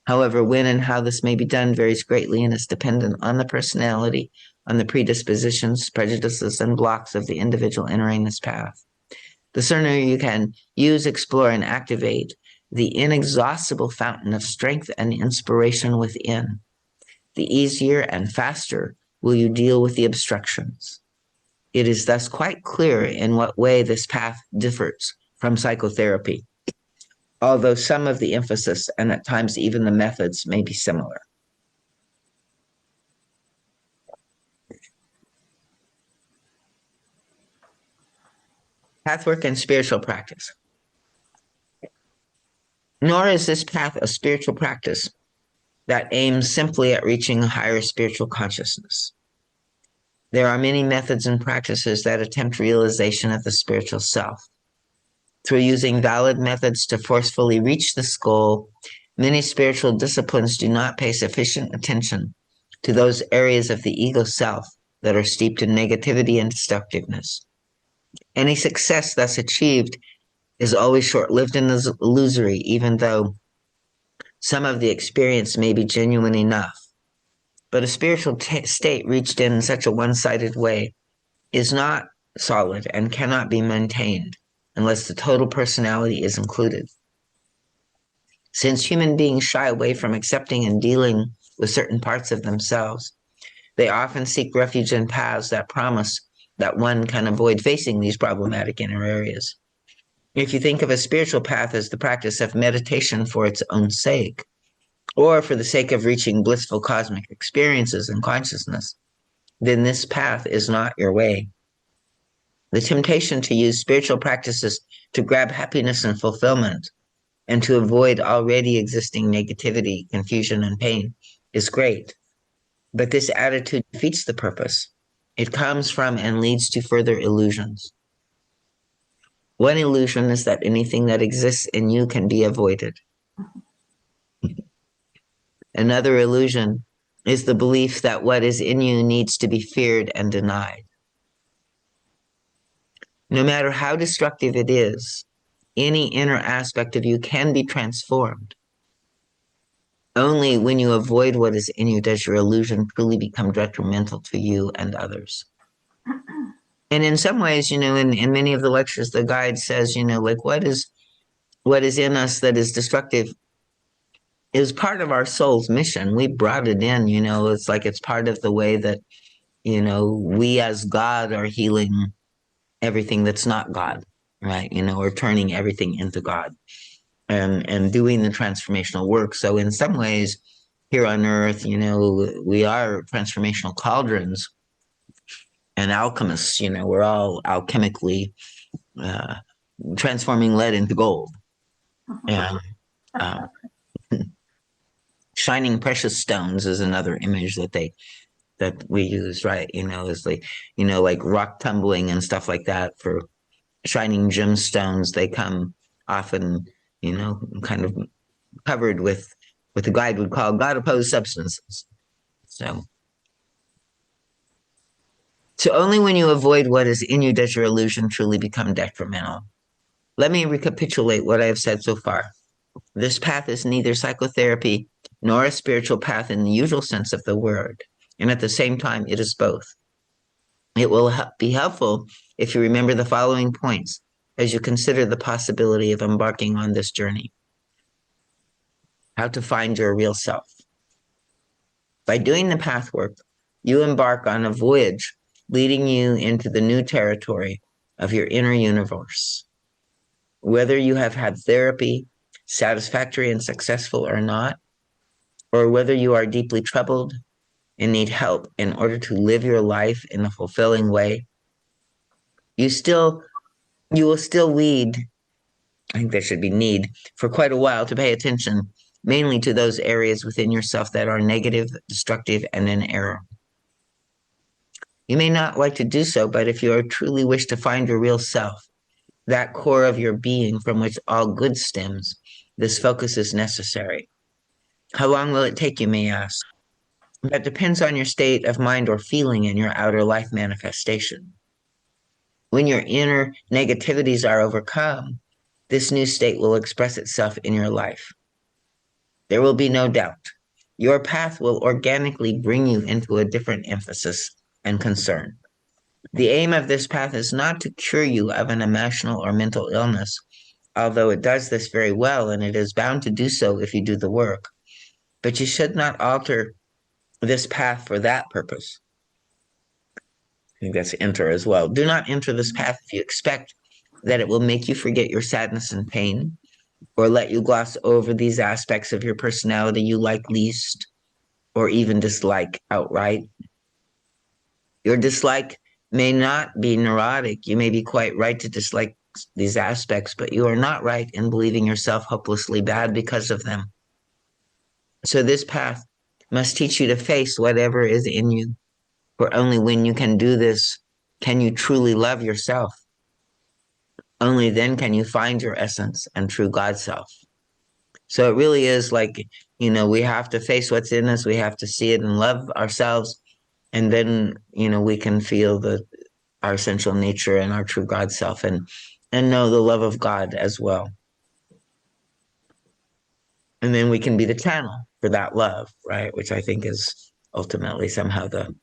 However, when and how this may be done varies greatly and is dependent on the personality, on the predispositions, prejudices, and blocks of the individual entering this path. The sooner you can use, explore, and activate the inexhaustible fountain of strength and inspiration within, the easier and faster will you deal with the obstructions. It is thus quite clear in what way this path differs from psychotherapy, although some of the emphasis and at times even the methods may be similar. Pathwork and spiritual practice. Nor is this path a spiritual practice that aims simply at reaching a higher spiritual consciousness. There are many methods and practices that attempt realization of the spiritual self. Through using valid methods to forcefully reach this goal, many spiritual disciplines do not pay sufficient attention to those areas of the ego self that are steeped in negativity and destructiveness. Any success thus achieved is always short-lived and illusory, even though some of the experience may be genuine enough. But a spiritual state reached in such a one-sided way is not solid and cannot be maintained unless the total personality is included. Since human beings shy away from accepting and dealing with certain parts of themselves, they often seek refuge in paths that promise that one can avoid facing these problematic inner areas. If you think of a spiritual path as the practice of meditation for its own sake, or for the sake of reaching blissful cosmic experiences and consciousness, then this path is not your way. The temptation to use spiritual practices to grab happiness and fulfillment and to avoid already existing negativity, confusion, and pain is great. But this attitude defeats the purpose. It comes from and leads to further illusions. One illusion is that anything that exists in you can be avoided. Another illusion is the belief that what is in you needs to be feared and denied. No matter how destructive it is, any inner aspect of you can be transformed. Only when you avoid what is in you does your illusion truly become detrimental to you and others. And in some ways, in many of the lectures, the guide says, like what is in us that is destructive is part of our soul's mission. We brought it in, it's like it's part of the way that, we as God are healing everything that's not God, right? Or turning everything into God and doing the transformational work. So in some ways, here on earth, we are transformational cauldrons and alchemists, we're all alchemically transforming lead into gold. And shining precious stones is another image that we use, right? Is like, like rock tumbling and stuff like that for shining gemstones. They come often, kind of covered with what the guide would call God opposed substances. So only when you avoid what is in you does your illusion truly become detrimental. Let me recapitulate what I have said so far. This path is neither psychotherapy nor a spiritual path in the usual sense of the word, and at the same time, it is both. It will be helpful if you remember the following points as you consider the possibility of embarking on this journey. How to find your real self. By doing the path work, you embark on a voyage leading you into the new territory of your inner universe. Whether you have had therapy, satisfactory and successful or not, or whether you are deeply troubled and need help in order to live your life in a fulfilling way, you will still need, I think there should be need, for quite a while to pay attention, mainly to those areas within yourself that are negative, destructive, and in error. You may not like to do so, but if you truly wish to find your real self, that core of your being from which all good stems, this focus is necessary. How long will it take, you may ask? That depends on your state of mind or feeling in your outer life manifestation. When your inner negativities are overcome, this new state will express itself in your life. There will be no doubt. Your path will organically bring you into a different emphasis and concern. The aim of this path is not to cure you of an emotional or mental illness, although it does this very well, and it is bound to do so if you do the work. But you should not alter this path for that purpose. I think that's enter as well. Do not enter this path if you expect that it will make you forget your sadness and pain, or let you gloss over these aspects of your personality you like least, or even dislike outright. Your dislike may not be neurotic. You may be quite right to dislike these aspects, but you are not right in believing yourself hopelessly bad because of them. So this path must teach you to face whatever is in you, for only when you can do this can you truly love yourself. Only then can you find your essence and true God self. So it really is like, we have to face what's in us. We have to see it and love ourselves. And then, we can feel our essential nature and our true God self and know the love of God as well. And then we can be the channel for that love, right? Which I think is ultimately somehow the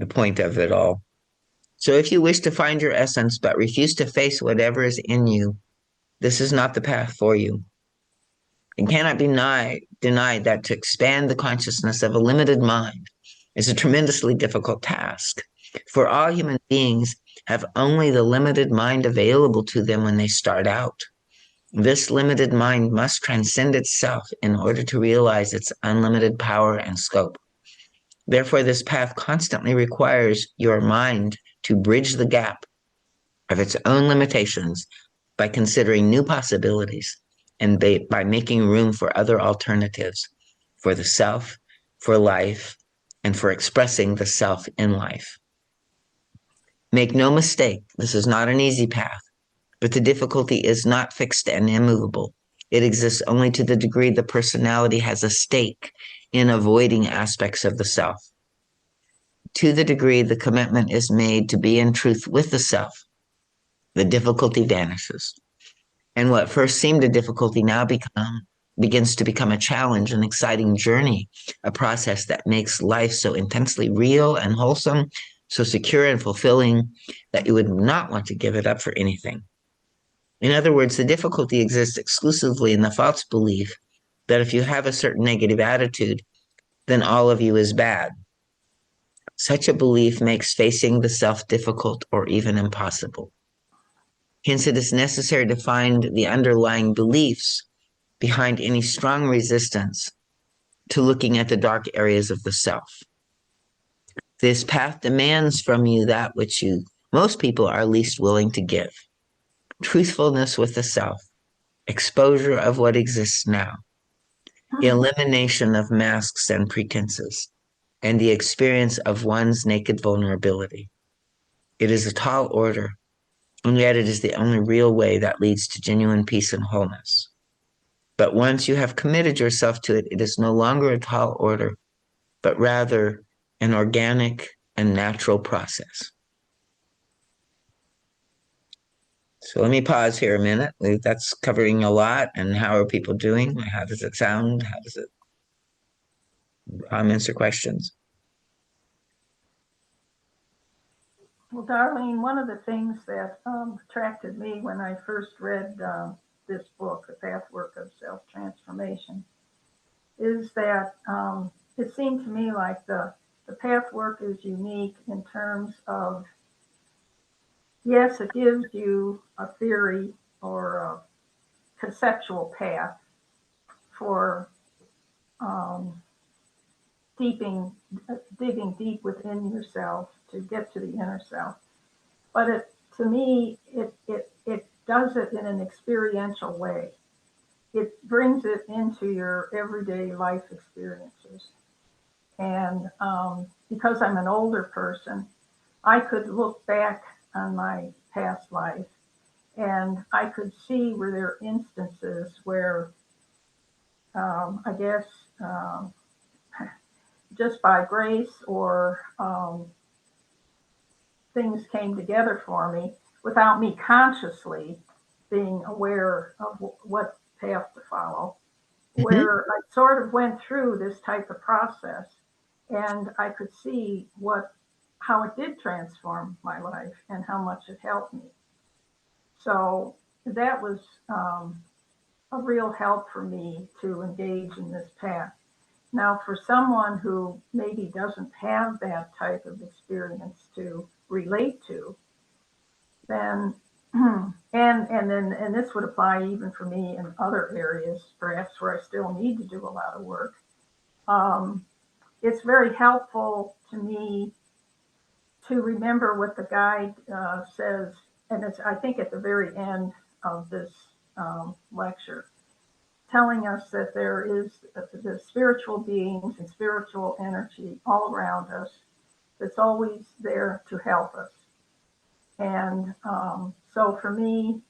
point of it all. So if you wish to find your essence but refuse to face whatever is in you, this is not the path for you. It cannot be denied that to expand the consciousness of a limited mind is a tremendously difficult task. For all human beings have only the limited mind available to them when they start out. This limited mind must transcend itself in order to realize its unlimited power and scope. Therefore, this path constantly requires your mind to bridge the gap of its own limitations by considering new possibilities and by making room for other alternatives for the self, for life, and for expressing the self in life. Make no mistake, this is not an easy path, but the difficulty is not fixed and immovable. It exists only to the degree the personality has a stake in avoiding aspects of the self. To the degree the commitment is made to be in truth with the self, the difficulty vanishes. And what first seemed a difficulty now begins to become a challenge, an exciting journey, a process that makes life so intensely real and wholesome, so secure and fulfilling that you would not want to give it up for anything. In other words, the difficulty exists exclusively in the false belief that if you have a certain negative attitude, then all of you is bad. Such a belief makes facing the self difficult or even impossible. Hence, it is necessary to find the underlying beliefs behind any strong resistance to looking at the dark areas of the self. This path demands from you that which most people are least willing to give: truthfulness with the self, exposure of what exists now, elimination of masks and pretenses, and the experience of one's naked vulnerability. It is a tall order, and yet it is the only real way that leads to genuine peace and wholeness. But once you have committed yourself to it, it is no longer a tall order, but rather an organic and natural process. So let me pause here a minute. That's covering a lot. And how are people doing? How does it sound? How does it, comments or questions? Well, Darlene, one of the things that attracted me when I first read this book, The Pathwork of Self Transformation, is that it seemed to me like the pathwork is unique in terms of, yes, it gives you a theory or a conceptual path for um, digging deep within yourself to get to the inner self. But to me, it does it in an experiential way. It brings it into your everyday life experiences. And because I'm an older person, I could look back on my past life and I could see where there are instances where I guess um, just by grace or things came together for me without me consciously being aware of what path to follow, Mm-hmm. where I sort of went through this type of process and I could see how it did transform my life and how much it helped me. So that was a real help for me to engage in this path. Now, for someone who maybe doesn't have that type of experience to relate to, then and this would apply even for me in other areas, perhaps where I still need to do a lot of work. Um, it's very helpful to me to remember what the guide says, and it's I think at the very end of this lecture, telling us that there is the spiritual beings and spiritual energy all around us that's always there to help us. And so for me,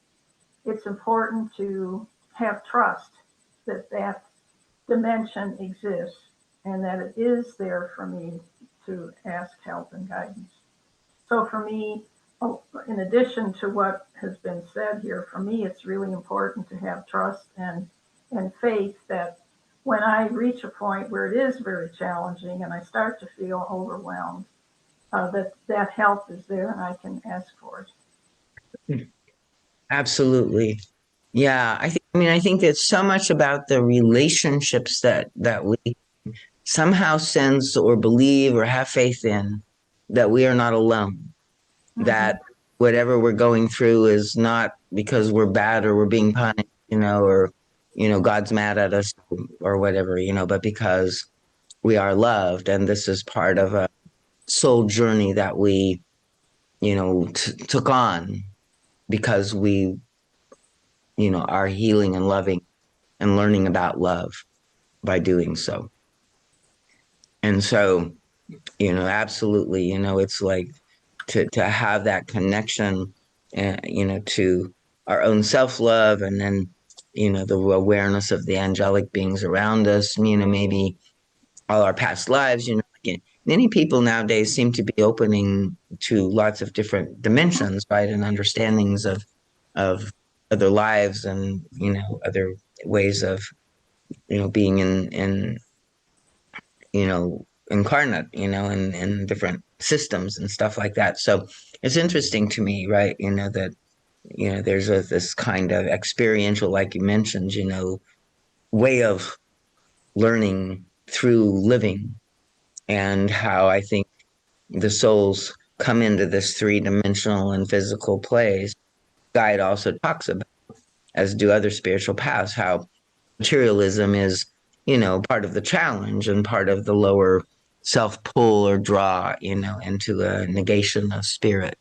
it's important to have trust that that dimension exists and that it is there for me to ask help and guidance. So for me, in addition to what has been said here, for me, it's really important to have trust and faith that when I reach a point where it is very challenging and I start to feel overwhelmed, that help is there and I can ask for it. Absolutely. Yeah, I think it's so much about the relationships that we somehow sense or believe or have faith in, that we are not alone, Mm-hmm. that whatever we're going through is not because we're bad or we're being punished, or God's mad at us or whatever, but because we are loved, and this is part of a soul journey that we took on. because we, are healing and loving and learning about love by doing so. And so, absolutely, it's like to have that connection, to our own self-love, and then, the awareness of the angelic beings around us, maybe all our past lives, again, many people nowadays seem to be opening to lots of different dimensions, right? And understandings of other lives, and, other ways of, being in incarnate, in different systems and stuff like that. So it's interesting to me, right? That, there's this kind of experiential, like you mentioned, way of learning through living, and how I think the souls come into this three-dimensional and physical place. Guide also talks about, as do other spiritual paths, how materialism is, part of the challenge and part of the lower self pull or draw, into a negation of spirit.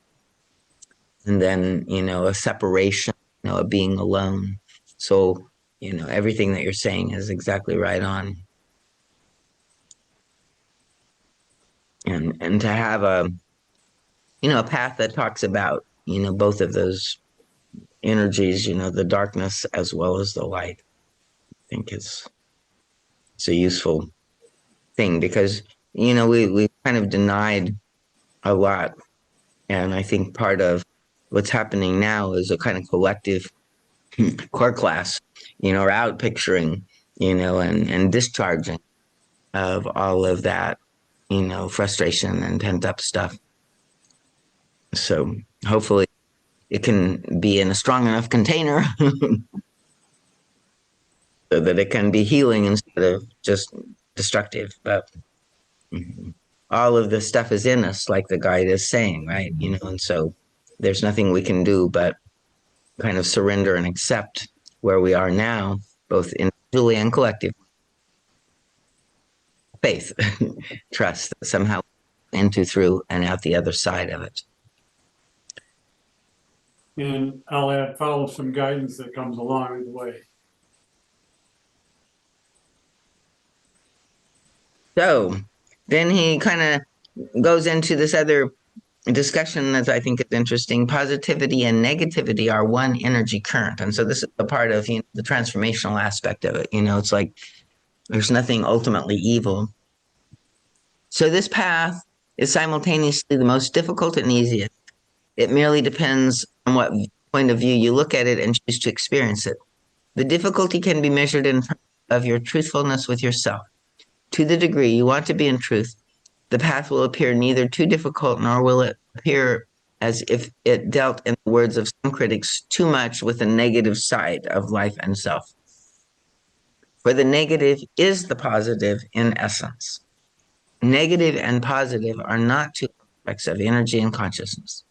And then, a separation, a being alone. So, everything that you're saying is exactly right on. And to have a path that talks about, both of those energies, the darkness as well as the light, I think it's a useful thing, because, we kind of denied a lot. And I think part of what's happening now is a kind of collective core class, or out picturing, and discharging of all of that, frustration and pent up stuff. So hopefully it can be in a strong enough container so that it can be healing instead of just destructive. But all of this stuff is in us, like the guide is saying, right? And so there's nothing we can do but kind of surrender and accept where we are now, both individually and collectively. Faith, trust that somehow into, through, and out the other side of it. And I'll add, follow some guidance that comes along the way. So then he kind of goes into this other discussion that I think is interesting. Positivity and negativity are one energy current. And so this is a part of the transformational aspect of it. It's like there's nothing ultimately evil. So this path is simultaneously the most difficult and easiest. It merely depends on what point of view you look at it and choose to experience it. The difficulty can be measured in terms of your truthfulness with yourself. To the degree you want to be in truth, the path will appear neither too difficult, nor will it appear as if it dealt, in the words of some critics, too much with the negative side of life and self. For the negative is the positive in essence. Negative and positive are not two aspects of energy and consciousness.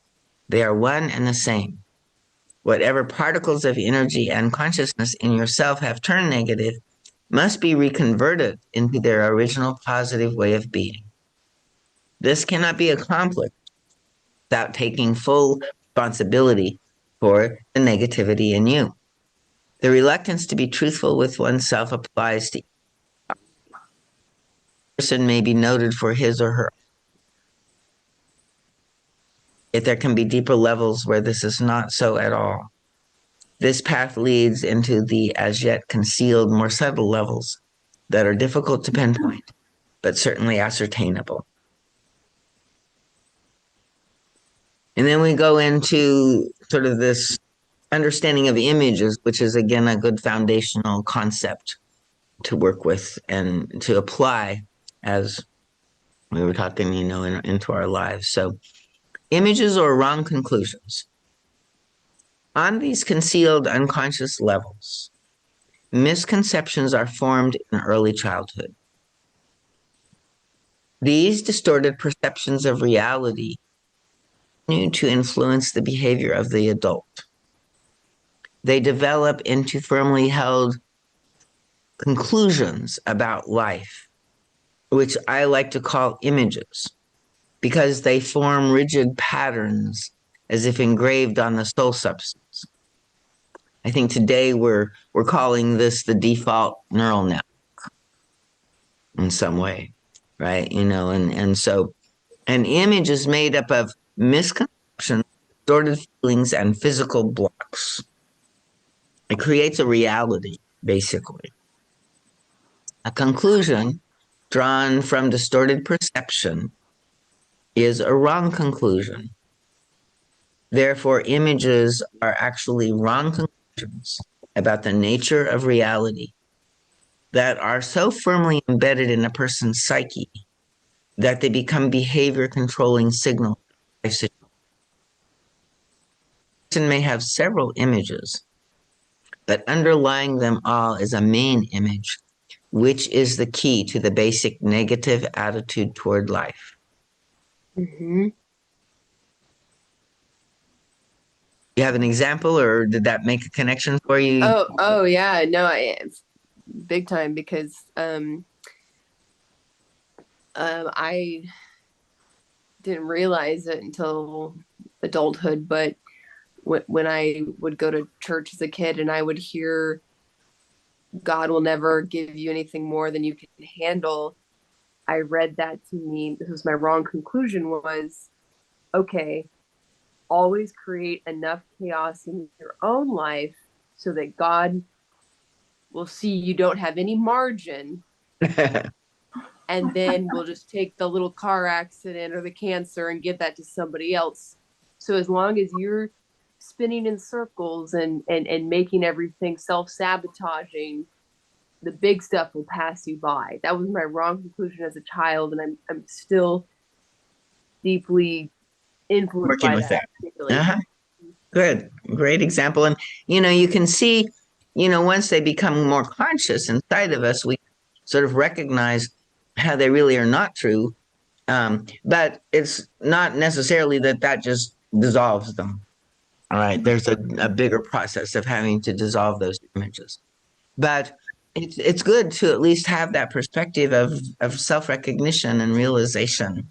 They are one and the same. Whatever particles of energy and consciousness in yourself have turned negative must be reconverted into their original positive way of being. This cannot be accomplished without taking full responsibility for the negativity in you. The reluctance to be truthful with oneself applies to each person. May be noted for his or her. Yet there can be deeper levels where this is not so at all. This path leads into the as yet concealed, more subtle levels that are difficult to pinpoint, but certainly ascertainable. And then we go into sort of this understanding of images, which is again a good foundational concept to work with and to apply as we were talking, into our lives. So images or wrong conclusions. On these concealed unconscious levels, misconceptions are formed in early childhood. These distorted perceptions of reality continue to influence the behavior of the adult. They develop into firmly held conclusions about life, which I like to call images, because they form rigid patterns as if engraved on the soul substance. I think today we're calling this the default neural network in some way, right? And so an image is made up of misconceptions, distorted feelings, and physical blocks. It creates a reality, basically. A conclusion drawn from distorted perception is a wrong conclusion. Therefore, images are actually wrong conclusions about the nature of reality that are so firmly embedded in a person's psyche that they become behavior controlling signals. A person may have several images, but underlying them all is a main image, which is the key to the basic negative attitude toward life. Mm-hmm. You have an example, or did that make a connection for you? Oh yeah, no, big time because I didn't realize it until adulthood, but when I would go to church as a kid and I would hear God will never give you anything more than you can handle, I read that to mean this was my wrong conclusion was okay, always create enough chaos in your own life so that God will see you don't have any margin and then we'll just take the little car accident or the cancer and give that to somebody else. So as long as you're spinning in circles and making everything self-sabotaging, the big stuff will pass you by. That was my wrong conclusion as a child, and I'm still deeply influenced Working by with that. that. Uh-huh. Good. Great example. And, you can see, once they become more conscious inside of us, we sort of recognize how they really are not true. But it's not necessarily that just dissolves them. All right. There's a bigger process of having to dissolve those images. But it's good to at least have that perspective of self-recognition and realization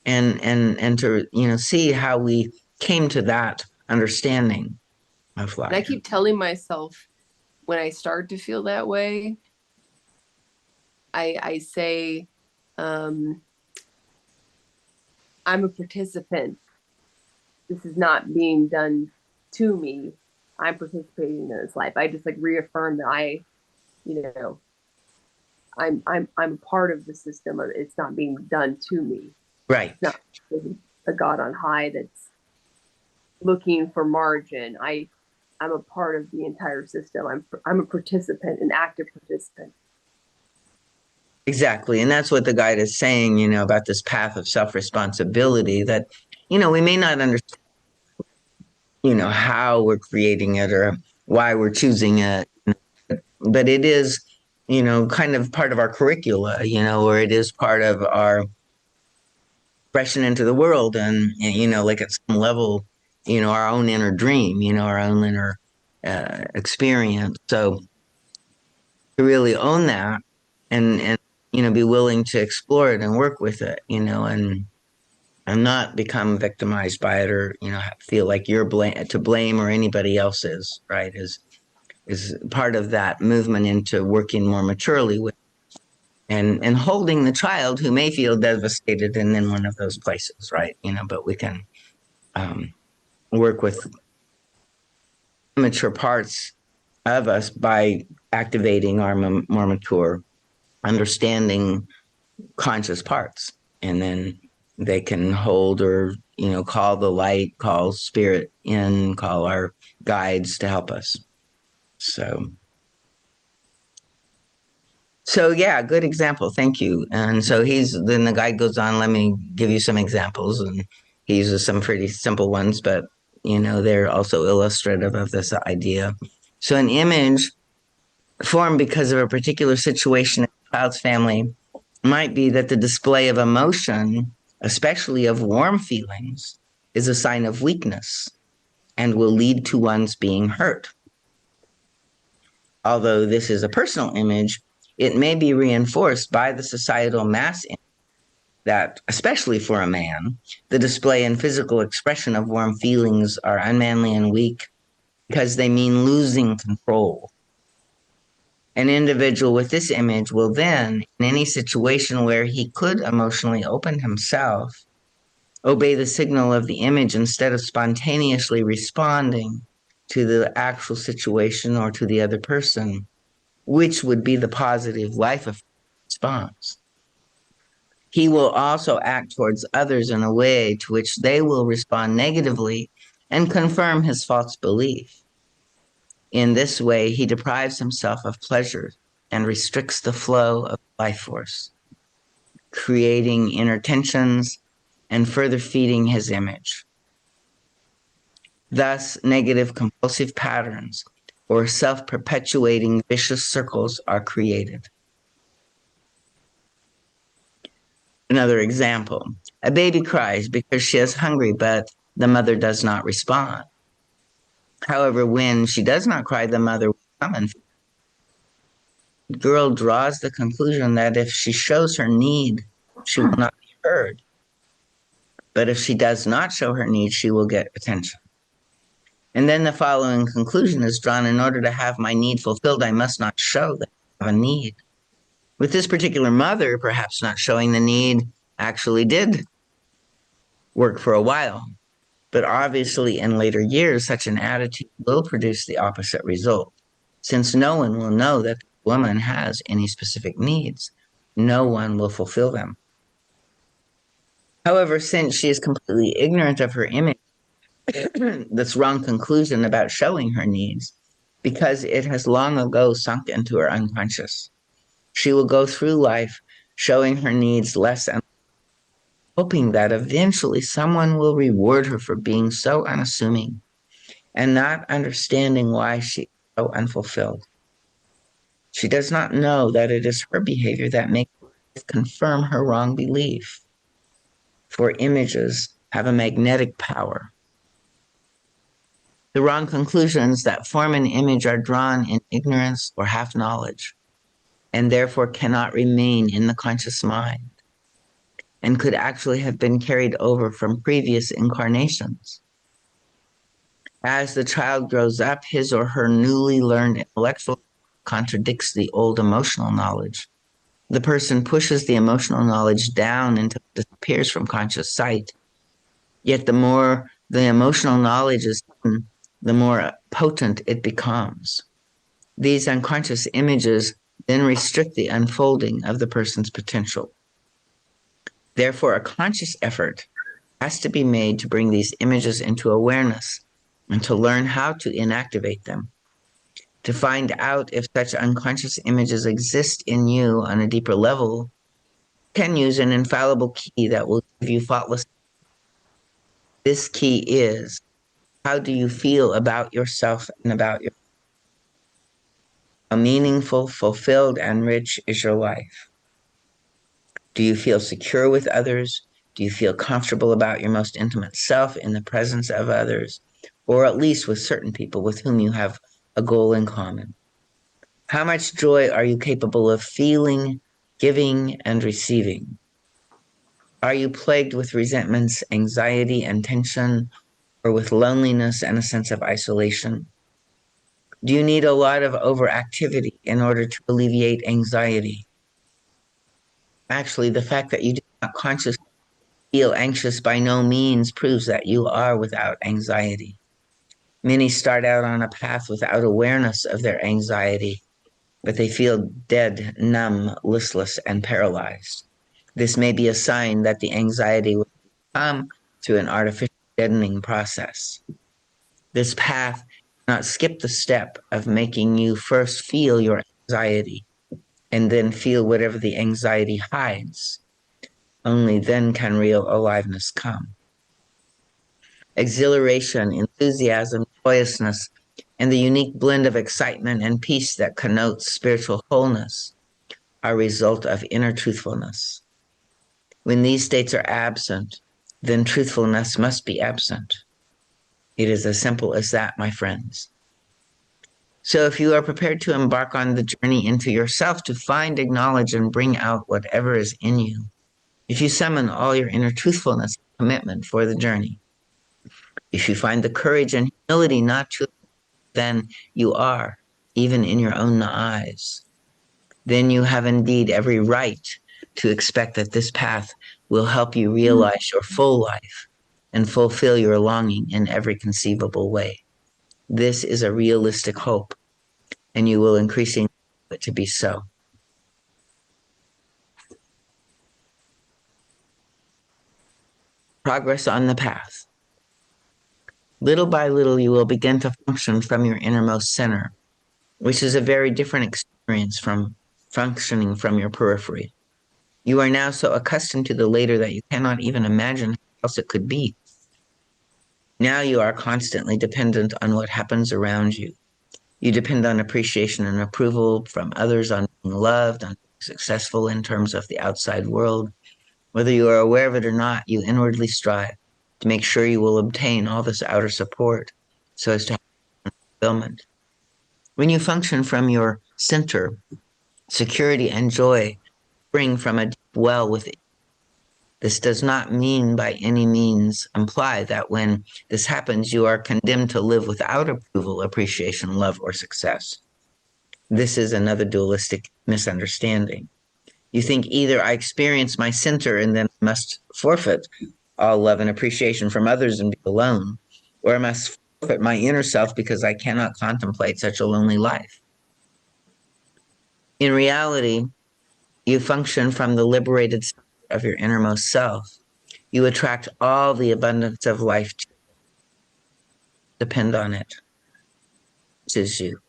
and to see how we came to that understanding of And I life. keep telling myself when I start to feel that way, I say, um, I'm a participant. This is not being done to me. I'm participating in this life. I just like reaffirm that you know, I'm a part of the system. It's not being done to me. Right. It's not a God on high that's looking for margin. I'm a part of the entire system. I'm a participant, an active participant. Exactly. And that's what the guide is saying, about this path of self-responsibility that, we may not understand, how we're creating it or why we're choosing it, but it is, kind of part of our curricula, or it is part of our expression into the world. And like at some level, our own inner dream, our own inner experience. So to really own that and be willing to explore it and work with it, and not become victimized by it or feel like you're to blame or anybody else is, right, is part of that movement into working more maturely with and holding the child who may feel devastated and in one of those places, right, but we can um, work with immature parts of us by activating our more mature understanding conscious parts, and then they can hold or call the light, call spirit in, call our guides to help us. So yeah, good example, thank you. And so then the guide goes on, let me give you some examples, and he uses some pretty simple ones, but they're also illustrative of this idea. So an image formed because of a particular situation in a child's family might be that the display of emotion, especially of warm feelings, is a sign of weakness and will lead to one's being hurt. Although this is a personal image, it may be reinforced by the societal mass image that, especially for a man, the display and physical expression of warm feelings are unmanly and weak because they mean losing control. An individual with this image will then, in any situation where he could emotionally open himself, obey the signal of the image instead of spontaneously responding to the actual situation or to the other person, which would be the positive life response. He will also act towards others in a way to which they will respond negatively and confirm his false belief. In this way, he deprives himself of pleasure and restricts the flow of life force, creating inner tensions and further feeding his image. Thus, negative compulsive patterns or self-perpetuating vicious circles are created. Another example, a baby cries because she is hungry, but the mother does not respond. However, when she does not cry, the mother will come and the girl draws the conclusion that if she shows her need, she will not be heard. But if she does not show her need, she will get attention. And then the following conclusion is drawn: in order to have my need fulfilled, I must not show that I have a need. With this particular mother, perhaps not showing the need actually did work for a while. But obviously, in later years, such an attitude will produce the opposite result. Since no one will know that the woman has any specific needs, no one will fulfill them. However, since she is completely ignorant of her image, this wrong conclusion about showing her needs, because it has long ago sunk into her unconscious, she will go through life showing her needs less and hoping that eventually someone will reward her for being so unassuming and not understanding why she is so unfulfilled. She does not know that it is her behavior that makes her confirm her wrong belief, for images have a magnetic power. The wrong conclusions that form an image are drawn in ignorance or half knowledge, and therefore cannot remain in the conscious mind, and could actually have been carried over from previous incarnations. As the child grows up, his or her newly learned intellectual contradicts the old emotional knowledge. The person pushes the emotional knowledge down until it disappears from conscious sight. Yet the more the emotional knowledge is hidden, the more potent it becomes. These unconscious images then restrict the unfolding of the person's potential. Therefore, a conscious effort has to be made to bring these images into awareness and to learn how to inactivate them. To find out if such unconscious images exist in you on a deeper level, you can use an infallible key that will give you faultless. This key is: how do you feel about yourself and about your how meaningful, fulfilled, and rich is your life? Do you feel secure with others? Do you feel comfortable about your most intimate self in the presence of others, or at least with certain people with whom you have a goal in common? How much joy are you capable of feeling, giving, and receiving? Are you plagued with resentments, anxiety, and tension, or with loneliness and a sense of isolation? Do you need a lot of overactivity in order to alleviate anxiety? Actually, the fact that you do not consciously feel anxious by no means proves that you are without anxiety. Many start out on a path without awareness of their anxiety, but they feel dead, numb, listless, and paralyzed. This may be a sign that the anxiety will come through an artificial deadening process. This path not skip the step of making you first feel your anxiety and then feel whatever the anxiety hides. Only then can real aliveness come. Exhilaration, enthusiasm, joyousness, and the unique blend of excitement and peace that connotes spiritual wholeness are a result of inner truthfulness. When these states are absent, then truthfulness must be absent. It is as simple as that, my friends. So if you are prepared to embark on the journey into yourself to find, acknowledge, and bring out whatever is in you, if you summon all your inner truthfulness, commitment for the journey, if you find the courage and humility not to, then you are, even in your own eyes, then you have indeed every right to expect that this path will help you realize your full life and fulfill your longing in every conceivable way. This is a realistic hope, and you will increasingly know it to be so. Progress on the path. Little by little, you will begin to function from your innermost center, which is a very different experience from functioning from your periphery. You are now so accustomed to the later that you cannot even imagine how else it could be. Now you are constantly dependent on what happens around you. You depend on appreciation and approval from others, on being loved, on being successful in terms of the outside world. Whether you are aware of it or not, you inwardly strive to make sure you will obtain all this outer support so as to have fulfillment. When you function from your center, security and joy spring from a deep well within. This does not mean by any means imply that when this happens, you are condemned to live without approval, appreciation, love, or success. This is another dualistic misunderstanding. You think either I experience my center and then I must forfeit all love and appreciation from others and be alone, or I must forfeit my inner self because I cannot contemplate such a lonely life. In reality, you function from the liberated center of your innermost self. You attract all the abundance of life to depend on it, which is you,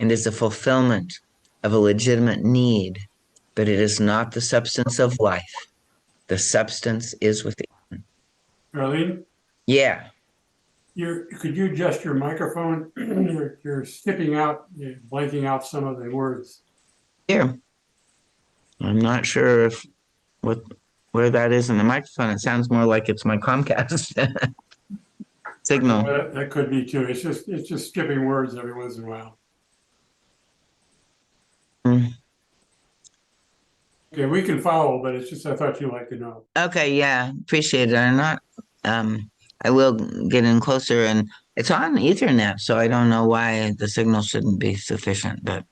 and is the fulfillment of a legitimate need, but it is not the substance of life. The substance is within. Arlene, Yeah. could you adjust your microphone? You're skipping out, you're blanking out some of the words. Here. I'm not sure if what where that is in the microphone. It sounds more like it's my Comcast signal. Well, that could be too. It's just skipping words every once in a while. Mm. Okay, we can follow, but it's just I thought you'd like to know. Okay, yeah, appreciate it. I'm not I will get in closer, and it's on Ethernet, so I don't know why the signal shouldn't be sufficient, but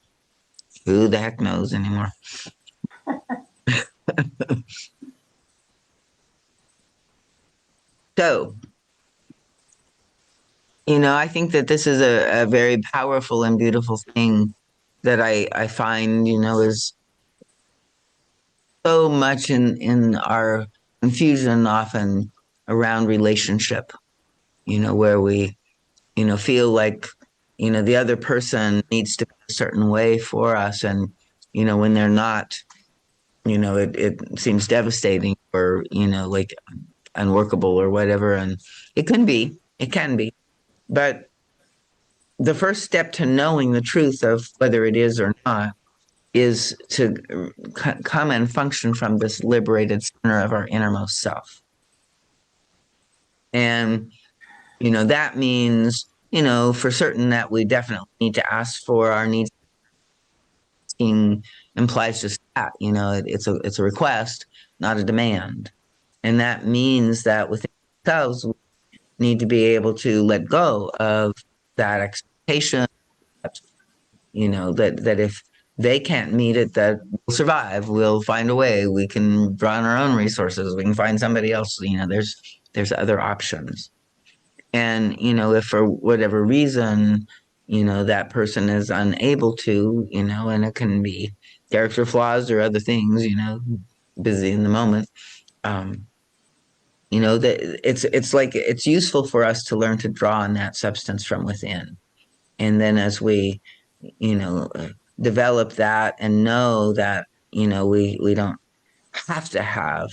who the heck knows anymore. So, I think that this is a very powerful and beautiful thing that I find, is so much in our confusion often around relationship, where we, feel like, the other person needs to be a certain way for us. And, when they're not, it seems devastating or, like unworkable or whatever. And it can be. But the first step to knowing the truth of whether it is or not is to come and function from this liberated center of our innermost self. And, that means, for certain that we definitely need to ask for our needs. Implies just that, it's a request, not a demand. And that means that within ourselves, we need to be able to let go of that expectation, that if they can't meet it, that we'll survive. We'll find a way. We can draw on our own resources. We can find somebody else. There's other options. And, if for whatever reason, that person is unable to, and it can be character flaws or other things, busy in the moment. That it's like it's useful for us to learn to draw on that substance from within. And then as we develop that and know that, we don't have to have,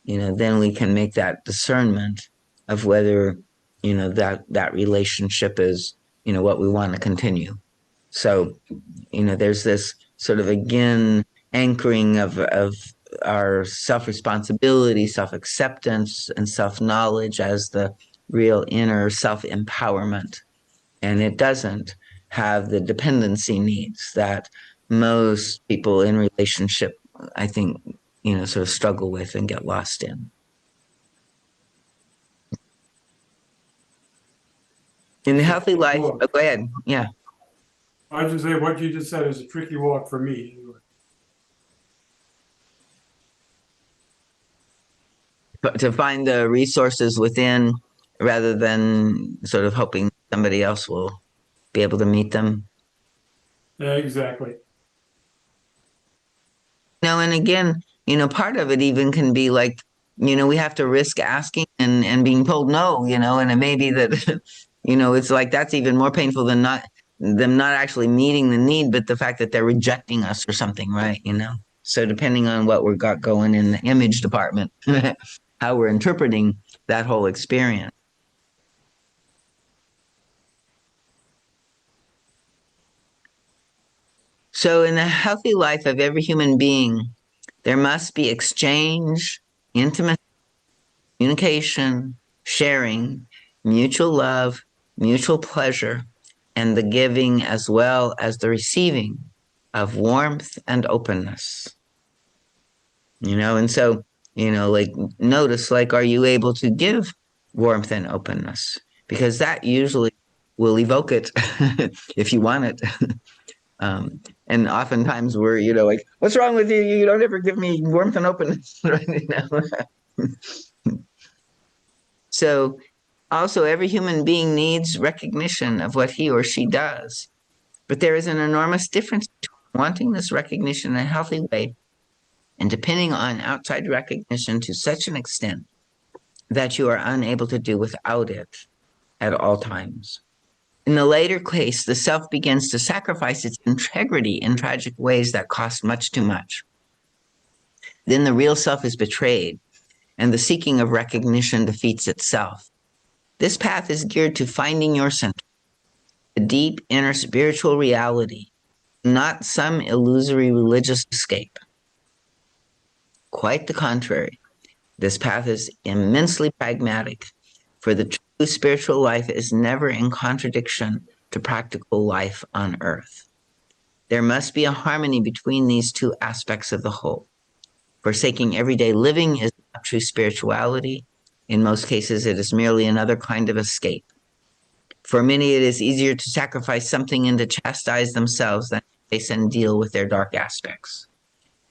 then we can make that discernment of whether, that relationship is, what we want to continue. So, there's this sort of, again, anchoring of our self-responsibility, self-acceptance, and self-knowledge as the real inner self-empowerment. And it doesn't have the dependency needs that most people in relationship, I think, sort of struggle with and get lost in. In the healthy life, Walk. oh, go ahead. Yeah. I was just say what you just said is a tricky walk for me. To find the resources within rather than sort of hoping somebody else will be able to meet them. Yeah, exactly. And again, part of it even can be like, we have to risk asking and being told no, and it may be that, it's like that's even more painful than them not actually meeting the need, but the fact that they're rejecting us or something, right? So depending on what we've got going in the image department, how we're interpreting that whole experience. So in the healthy life of every human being, there must be exchange, intimacy, communication, sharing, mutual love, mutual pleasure, and the giving as well as the receiving of warmth and openness. And so, like notice, like, are you able to give warmth and openness? Because that usually will evoke it if you want it. And oftentimes we're, like, what's wrong with you? You don't ever give me warmth and openness, right now. So also every human being needs recognition of what he or she does. But there is an enormous difference between wanting this recognition in a healthy way and depending on outside recognition to such an extent that you are unable to do without it at all times. In the later case, the self begins to sacrifice its integrity in tragic ways that cost much too much. Then the real self is betrayed, and the seeking of recognition defeats itself. This path is geared to finding your center, a deep inner spiritual reality, not some illusory religious escape. Quite the contrary. This path is immensely pragmatic, for the true spiritual life is never in contradiction to practical life on earth. There must be a harmony between these two aspects of the whole. Forsaking everyday living is not true spirituality. In most cases, it is merely another kind of escape. For many, it is easier to sacrifice something and to chastise themselves than to face and deal with their dark aspects.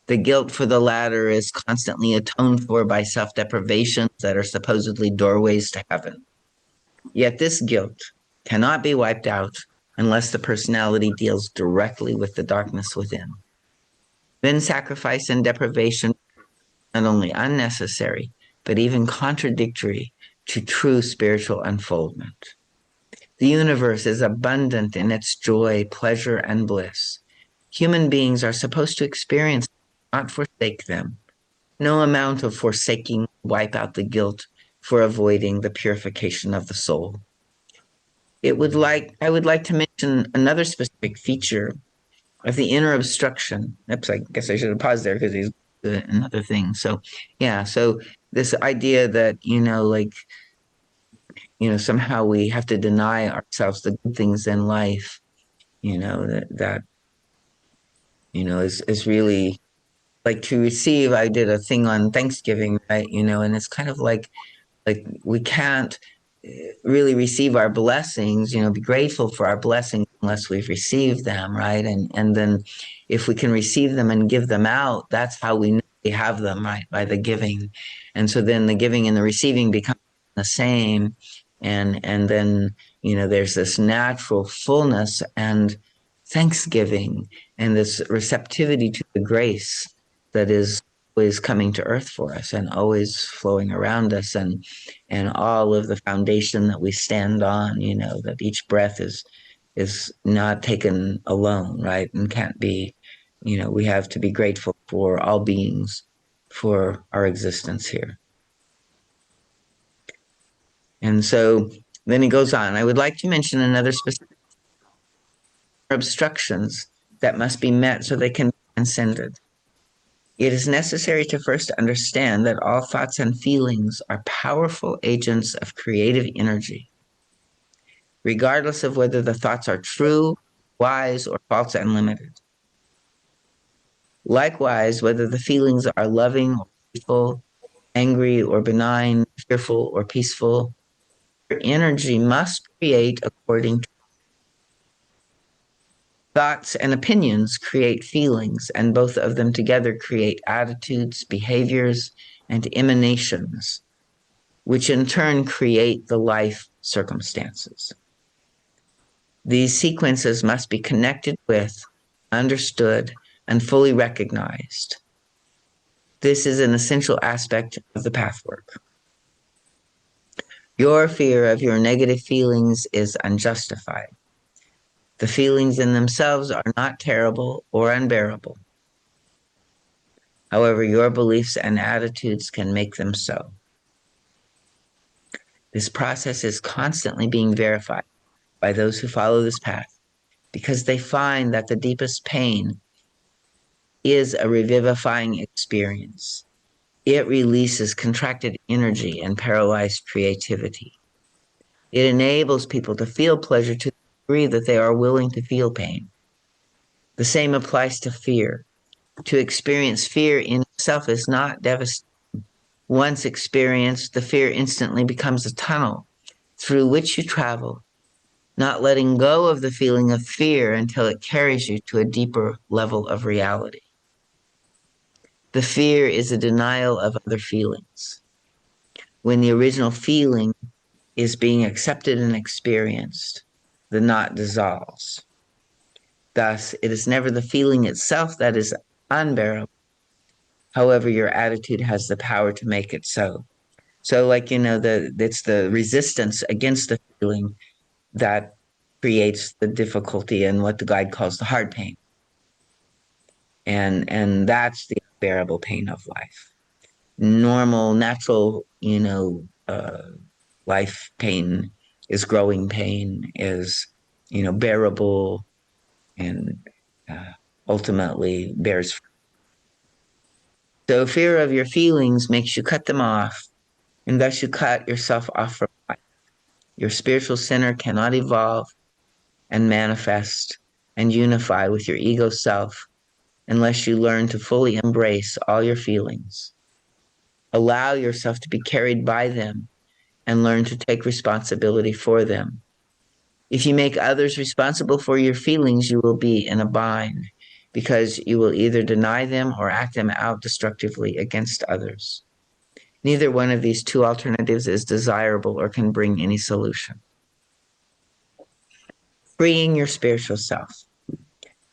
The guilt for the latter is constantly atoned for by self-deprivations that are supposedly doorways to heaven. Yet this guilt cannot be wiped out unless the personality deals directly with the darkness within. Then sacrifice and deprivation are not only unnecessary, but even contradictory to true spiritual unfoldment. The universe is abundant in its joy, pleasure, and bliss. Human beings are supposed to experience, not forsake them. No amount of forsaking wipe out the guilt for avoiding the purification of the soul. I would like to mention another specific feature of the inner obstruction. Oops, I guess I should have paused there because he's another thing. So yeah, so this idea that, like, somehow we have to deny ourselves the good things in life, that is really like to receive. I did a thing on Thanksgiving, right? And it's kind of like we can't really receive our blessings, be grateful for our blessings unless we've received them, right? And then if we can receive them and give them out, that's how we know we have them, right? By the giving. And so then the giving and the receiving become the same. And then, there's this natural fullness and thanksgiving and this receptivity to the grace that is always coming to earth for us and always flowing around us, and all of the foundation that we stand on, that each breath is not taken alone, right? And can't be, we have to be grateful for all beings for our existence here. And so then he goes on, I would like to mention another specific obstructions that must be met so they can be transcended. It is necessary to first understand that all thoughts and feelings are powerful agents of creative energy. Regardless of whether the thoughts are true, wise, or false and limited. Likewise, whether the feelings are loving or hateful, angry or benign, fearful or peaceful, your energy must create according to thoughts and opinions create feelings, and both of them together create attitudes, behaviors, and emanations, which in turn create the life circumstances. These sequences must be connected with, understood, and fully recognized. This is an essential aspect of the pathwork. Your fear of your negative feelings is unjustified. The feelings in themselves are not terrible or unbearable. However, your beliefs and attitudes can make them so. This process is constantly being verified by those who follow this path because they find that the deepest pain is a revivifying experience. It releases contracted energy and paralyzed creativity. It enables people to feel pleasure to the degree that they are willing to feel pain. The same applies to fear. To experience fear in itself is not devastating. Once experienced, the fear instantly becomes a tunnel through which you travel, not letting go of the feeling of fear until it carries you to a deeper level of reality. The fear is a denial of other feelings. When the original feeling is being accepted and experienced, the knot dissolves. Thus, it is never the feeling itself that is unbearable. However, your attitude has the power to make it so. So, like, it's the resistance against the feeling that creates the difficulty and what the guide calls the hard pain. And that's the unbearable pain of life. Normal, natural, life pain is growing pain, is, bearable, and ultimately bears fruit. So fear of your feelings makes you cut them off, and thus you cut yourself off from life. Your spiritual center cannot evolve and manifest and unify with your ego self unless you learn to fully embrace all your feelings. Allow yourself to be carried by them and learn to take responsibility for them. If you make others responsible for your feelings, you will be in a bind because you will either deny them or act them out destructively against others. Neither one of these two alternatives is desirable or can bring any solution. Freeing your spiritual self.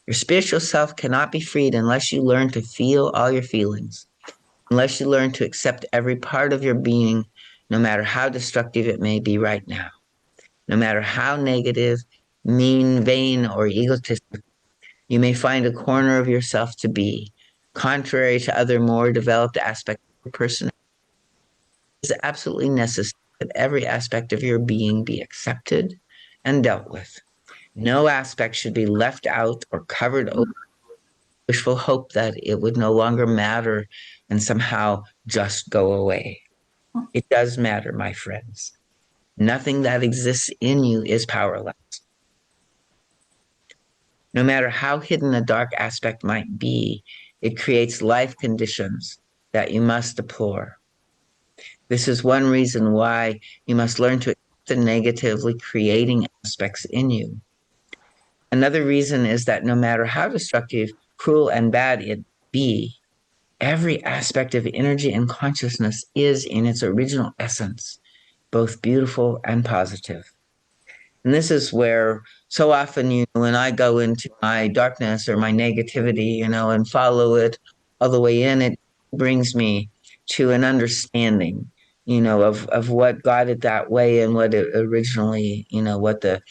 Your spiritual self cannot be freed unless you learn to feel all your feelings, unless you learn to accept every part of your being, no matter how destructive it may be right now, no matter how negative, mean, vain, or egotistic you may find a corner of yourself to be, contrary to other more developed aspects of your personality. It is absolutely necessary that every aspect of your being be accepted and dealt with. No aspect should be left out or covered over wishful hope that it would no longer matter and somehow just go away. It does matter, my friends. Nothing that exists in you is powerless. No matter how hidden a dark aspect might be, it creates life conditions that you must deplore. This is one reason why you must learn to accept the negatively creating aspects in you. Another reason is that no matter how destructive, cruel, and bad it be, every aspect of energy and consciousness is in its original essence, both beautiful and positive. And this is where so often, when I go into my darkness or my negativity, and follow it all the way in, it brings me to an understanding, of what got it that way and what it originally, what the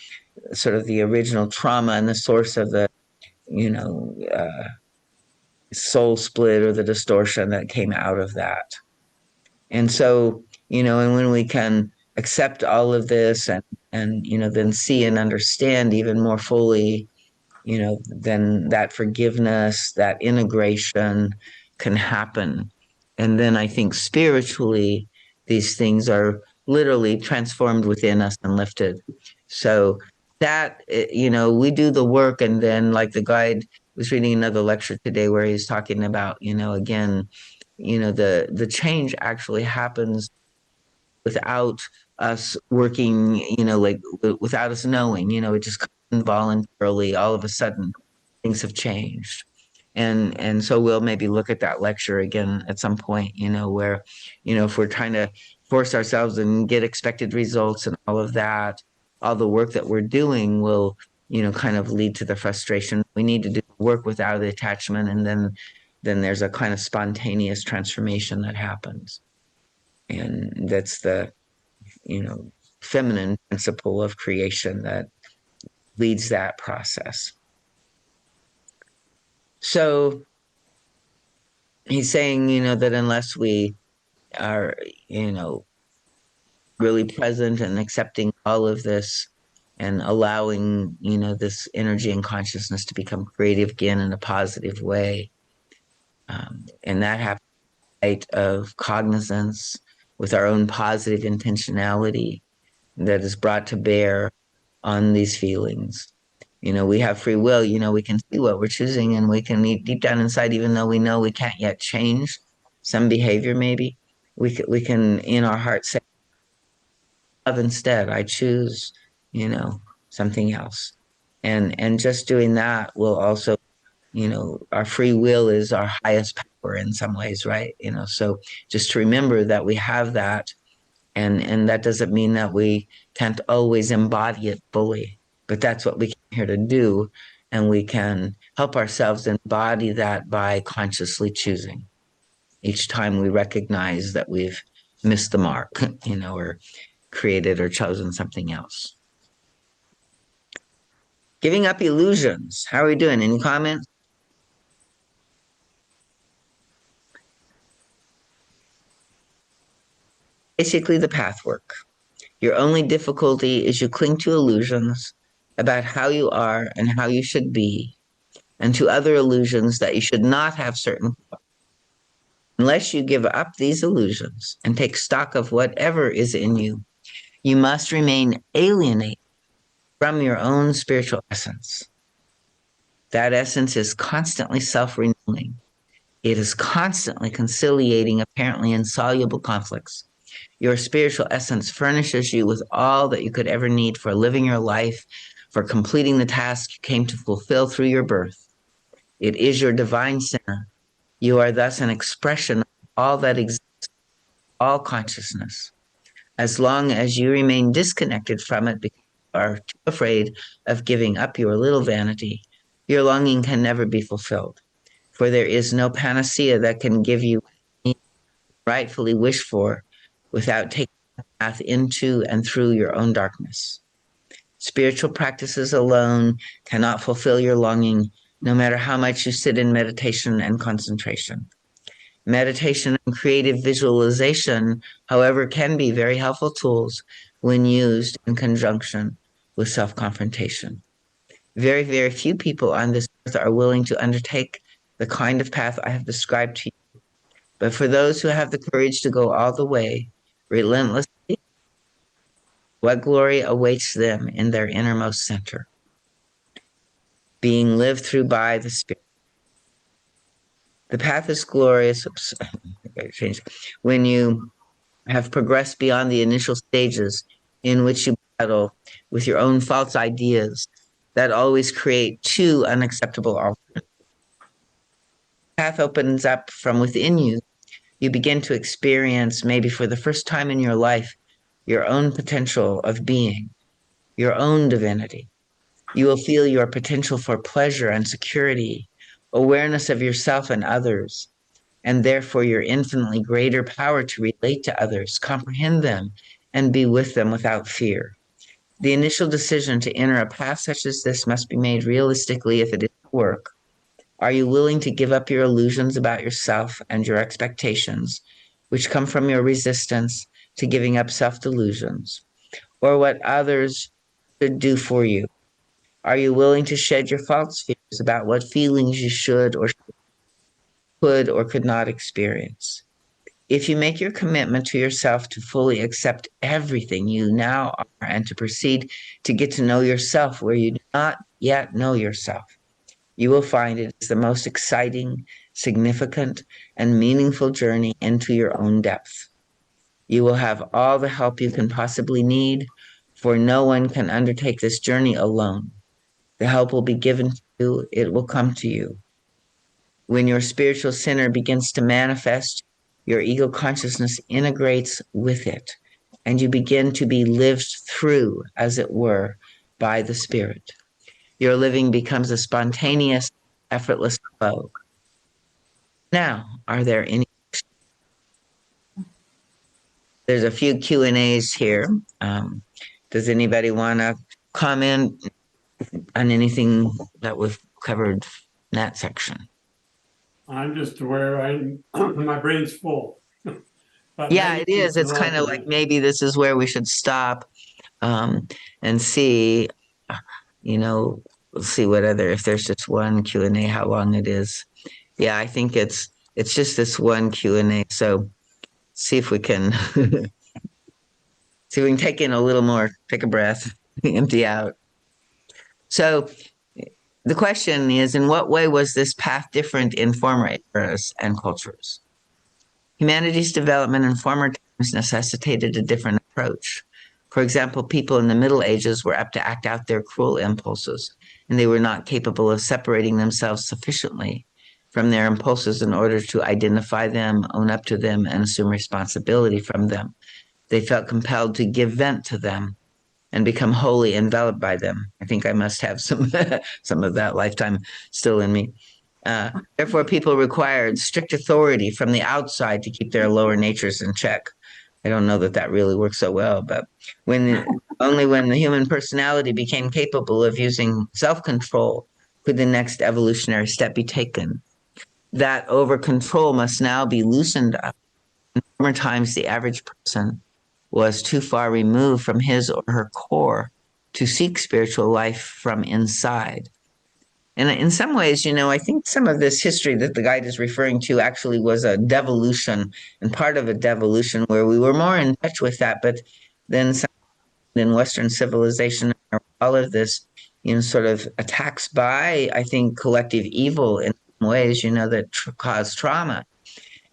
sort of the original trauma and the source of the, soul split or the distortion that came out of that. And so, and when we can accept all of this and then see and understand even more fully, then that forgiveness, that integration can happen. And then I think spiritually, these things are literally transformed within us and lifted. So that, we do the work, and then like the guide was reading another lecture today where he's talking about, again, the change actually happens without us working, like without us knowing, it just comes involuntarily. All of a sudden, things have changed. And so we'll maybe look at that lecture again at some point, where, if we're trying to force ourselves and get expected results and all of that, all the work that we're doing will, kind of lead to the frustration. We need to do work without the attachment, and then there's a kind of spontaneous transformation that happens. And that's the, you know, feminine principle of creation that leads that process. So he's saying, that unless we are, really present and accepting all of this and allowing, this energy and consciousness to become creative again in a positive way, and that happens right of cognizance with our own positive intentionality that is brought to bear on these feelings. We have free will, we can see what we're choosing, and we can deep down inside, even though we know we can't yet change some behavior, maybe we can in our heart say, love instead, I choose, something else. And just doing that will also, our free will is our highest power in some ways, right? So just to remember that we have that, and that doesn't mean that we can't always embody it fully, but that's what we came here to do, and we can help ourselves embody that by consciously choosing each time we recognize that we've missed the mark, or created or chosen something else. Giving up illusions. How are we doing? Any comments? Basically, the path work. Your only difficulty is you cling to illusions about how you are and how you should be, and to other illusions that you should not have certain. Unless you give up these illusions and take stock of whatever is in you, you must remain alienated from your own spiritual essence. That essence is constantly self-renewing. It is constantly conciliating apparently insoluble conflicts. Your spiritual essence furnishes you with all that you could ever need for living your life, for completing the task you came to fulfill through your birth. It is your divine center. You are thus an expression of all that exists, all consciousness. As long as you remain disconnected from it because you are too afraid of giving up your little vanity, your longing can never be fulfilled. For there is no panacea that can give you what you rightfully wish for without taking the path into and through your own darkness. Spiritual practices alone cannot fulfill your longing, no matter how much you sit in meditation and concentration. Meditation and creative visualization, however, can be very helpful tools when used in conjunction with self-confrontation. Very, very few people on this earth are willing to undertake the kind of path I have described to you. But for those who have the courage to go all the way, relentlessly, what glory awaits them in their innermost center, being lived through by the Spirit. The path is glorious. Oops, I changed. When you have progressed beyond the initial stages in which you battle with your own false ideas that always create two unacceptable alternatives. The path opens up from within you. You begin to experience, maybe for the first time in your life, your own potential of being, your own divinity. You will feel your potential for pleasure and security, awareness of yourself and others, and therefore your infinitely greater power to relate to others, comprehend them, and be with them without fear. The initial decision to enter a path such as this must be made realistically if it is work. Are you willing to give up your illusions about yourself and your expectations, which come from your resistance to giving up self-delusions, or what others should do for you? Are you willing to shed your false fears about what feelings you should or could or could not experience? if you make your commitment to yourself to fully accept everything you now are and to proceed to get to know yourself where you do not yet know yourself, you will find it is the most exciting, significant, and meaningful journey into your own depth. You will have all the help you can possibly need, for no one can undertake this journey alone. The help will be given to you, it will come to you. When your spiritual center begins to manifest, your ego consciousness integrates with it, and you begin to be lived through, as it were, by the Spirit. Your living becomes a spontaneous, effortless flow. Now, are there any? There's a few Q and A's here. Does anybody want to comment on anything that we've covered in that section? I'm just aware my brain's full. But Yeah, maybe it is. it's It's kind of like maybe this is where we should stop and see, you know, we'll see what other, if there's just one Q and A, how long it is. Yeah, I think it's just this one Q and A. So see if we can see if we can take in a little more, take a breath, empty out. So the question is, in what way was this path different in former eras and cultures? Humanity's development in former times necessitated a different approach. For example, people in the Middle Ages were apt to act out their cruel impulses, and they were not capable of separating themselves sufficiently from their impulses in order to identify them, own up to them, and assume responsibility from them. They felt compelled to give vent to them and become wholly enveloped by them. I think I must have some some of that lifetime still in me. Therefore, people required strict authority from the outside to keep their lower natures in check. I don't know that that really works so well, but only when the human personality became capable of using self-control could the next evolutionary step be taken. That over control must now be loosened up. In former times, the average person was too far removed from his or her core to seek spiritual life from inside. And in some ways, I think some of this history that the guide is referring to actually was a devolution and part of a devolution where we were more in touch with that. But then in Western civilization, all of this, sort of attacks by, I think, collective evil in some ways, that cause trauma.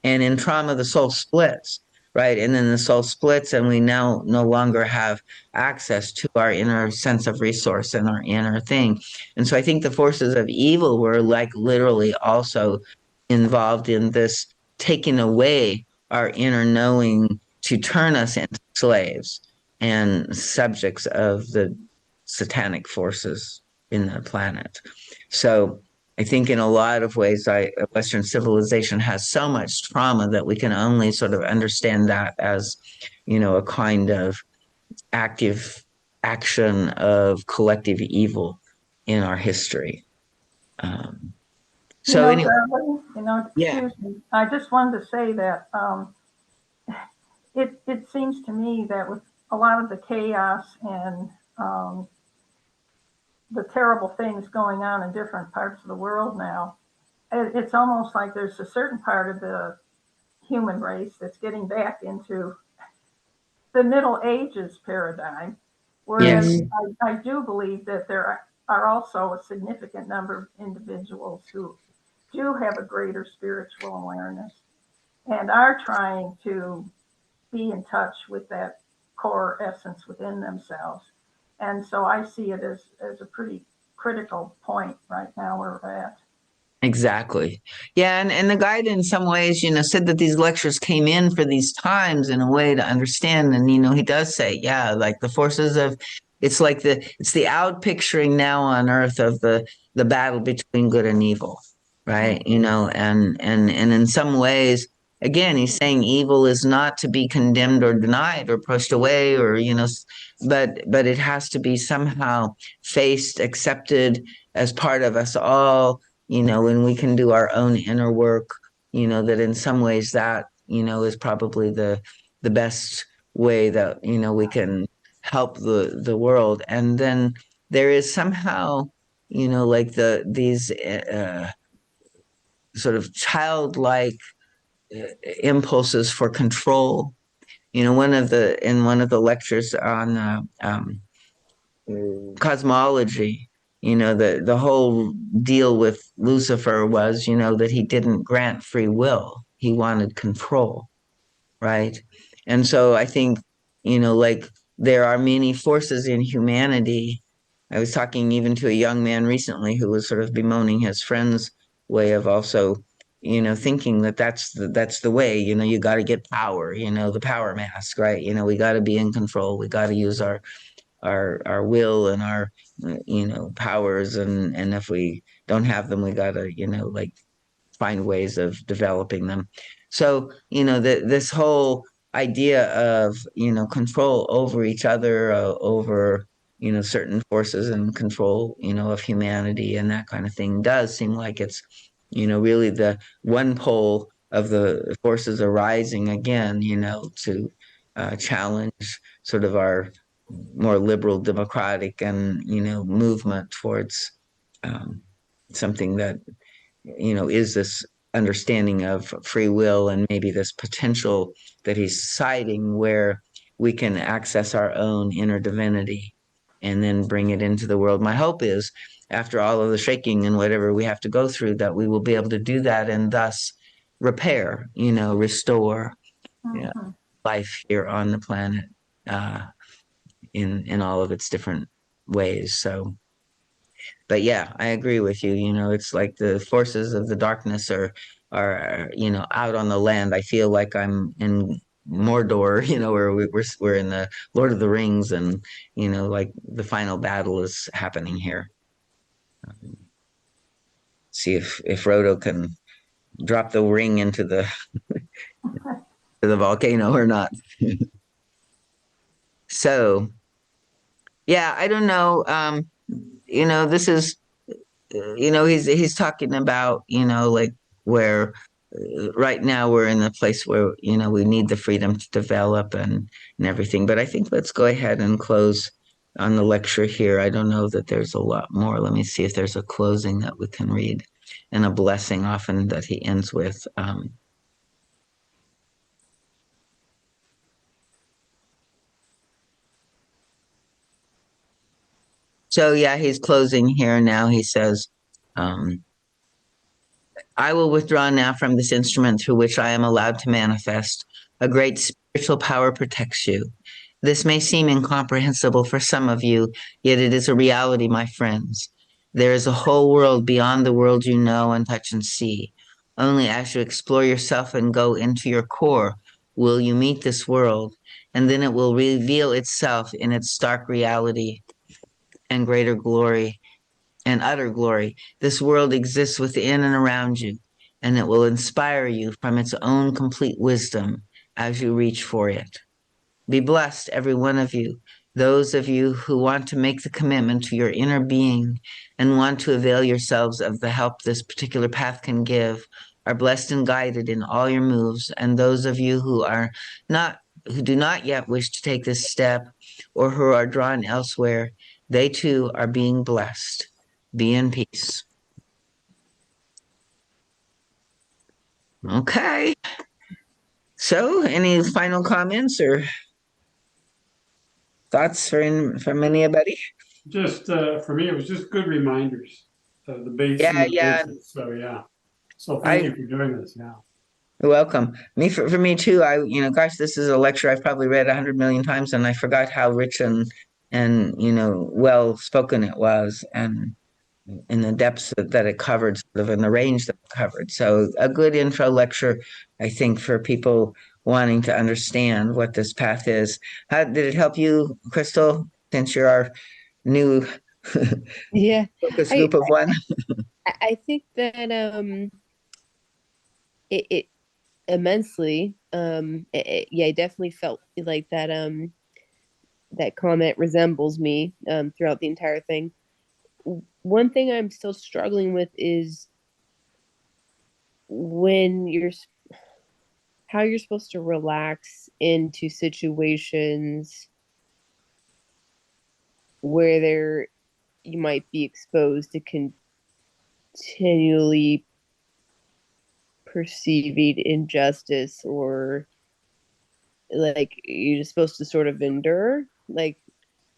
And in trauma, the soul splits, right? And then the soul splits, and we now no longer have access to our inner sense of resource and our inner thing. And so I think the forces of evil were like literally also involved in this taking away our inner knowing to turn us into slaves and subjects of the satanic forces in the planet. So I think in a lot of ways, Western civilization has so much trauma that we can only sort of understand that as, a kind of active action of collective evil in our history. So anyway, Darling, yeah, excuse me. I just wanted to say that it seems to me that with a lot of the chaos and the terrible things going on in different parts of the world now, it's almost like there's a certain part of the human race that's getting back into the Middle Ages paradigm, whereas yes, I do believe that there are also a significant number of individuals who do have a greater spiritual awareness and are trying to be in touch with that core essence within themselves. And so I see it as a pretty critical point right now where we're at. exactly. Yeah, and the guide in some ways, said that these lectures came in for these times in a way to understand. And he does say, yeah, like the forces of it's the out picturing now on earth of the battle between good and evil, right? And in some ways, again, he's saying evil is not to be condemned or denied or pushed away or, but it has to be somehow faced, accepted as part of us all, when we can do our own inner work, that in some ways that, is probably the best way that, we can help the world. And then there is somehow, like these sort of childlike impulses for control. In one of the lectures on cosmology, the whole deal with Lucifer was, that he didn't grant free will. He wanted control, right? And so I think, like there are many forces in humanity. I was talking even to a young man recently who was sort of bemoaning his friend's way of also, thinking that that's the way, you got to get power, the power mask, right? We got to be in control. We got to use our will and our powers, and if we don't have them, we got to like find ways of developing them. So, this whole idea of, control over each other, over, certain forces and control, of humanity and that kind of thing does seem like it's, really the one pole of the forces arising again, to challenge sort of our more liberal democratic and, movement towards something that is this understanding of free will and maybe this potential that he's citing where we can access our own inner divinity and then bring it into the world. My hope is, after all of the shaking and whatever we have to go through, that we will be able to do that and thus repair, restore, yeah, Mm-hmm. life here on the planet uh, in all of its different ways. So but yeah, I agree with you. It's like the forces of the darkness are out on the land. I feel like I'm in Mordor, where we're in the Lord of the Rings, and like the final battle is happening here. See if Frodo can drop the ring into the volcano or not. So yeah, I don't know. This is he's talking about like where right now we're in a place where we need the freedom to develop and everything, but I think let's go ahead and close on the lecture here. I don't know that there's a lot more. Let me see if there's a closing that we can read and a blessing often that he ends with. So yeah, he's closing here now. He says, um, I will withdraw now from this instrument through which I am allowed to manifest. A great spiritual power protects you. This may seem incomprehensible for some of you, yet it is a reality, my friends. There is a whole world beyond the world you know and touch and see. Only as you explore yourself and go into your core will you meet this world, and then it will reveal itself in its stark reality and greater glory and utter glory. This world exists within and around you, and it will inspire you from its own complete wisdom as you reach for it. Be blessed, every one of you. Those of you who want to make the commitment to your inner being and want to avail yourselves of the help this particular path can give are blessed and guided in all your moves. And those of you who do not yet wish to take this step or who are drawn elsewhere, they too are being blessed. Be in peace. Okay. So, any final comments or thoughts from anybody? Just for me, it was just good reminders of the base and Yeah, the yeah. basics. So yeah. So thank I you for doing this. Yeah. You're welcome. For me too. Gosh, this is a lecture I've probably read 100 million times, and I forgot how rich and well spoken it was, and in the depths that it covered, sort of in the range that it covered. So a good intro lecture, I think, for people wanting to understand what this path is. How did it help you, Crystal? Since you're our new Yeah, focus I group of one. I think that it immensely yeah, I definitely felt like that that comment resembles me throughout the entire thing. One thing I'm still struggling with is when how you're supposed to relax into situations where you might be exposed to continually perceiving injustice, or like you're supposed to sort of endure? Like,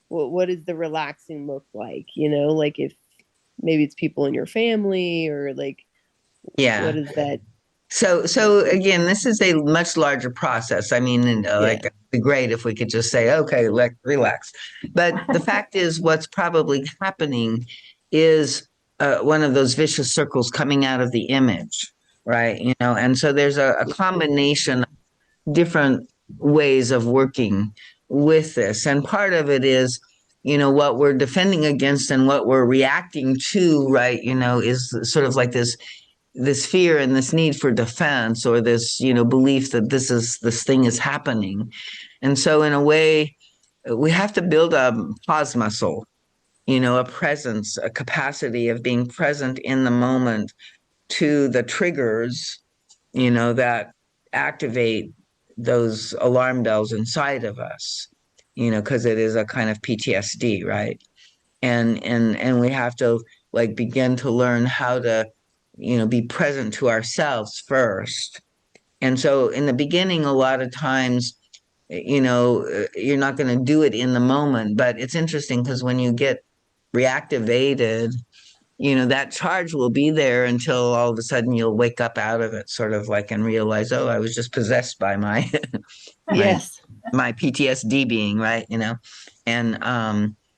what does the relaxing look like? Like if maybe it's people in your family, or like what Yeah. is that? So again, this is a much larger process. I mean, like Yeah. it'd be great if we could just say, okay, relax. But the fact is, what's probably happening is one of those vicious circles coming out of the image, right? And so there's a combination of different ways of working with this, and part of it is, what we're defending against and what we're reacting to, right? Is sort of like this fear and this need for defense, or this belief that this thing is happening. And so in a way, we have to build a pause muscle, a presence, a capacity of being present in the moment to the triggers that activate those alarm bells inside of us, because it is a kind of PTSD, right? And we have to like begin to learn how to be present to ourselves first. And so in the beginning, a lot of times, you're not going to do it in the moment, but it's interesting because when you get reactivated, that charge will be there until all of a sudden you'll wake up out of it, sort of like, and realize, oh, I was just possessed by my my Yes. my PTSD being, right,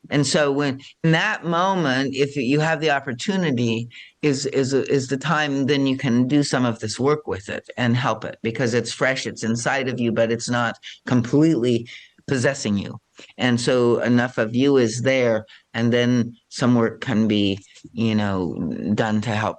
and so when in that moment, if you have the opportunity, is the time, then you can do some of this work with it and help it, because it's fresh, it's inside of you, but it's not completely possessing you. And so enough of you is there, and then some work can be, done to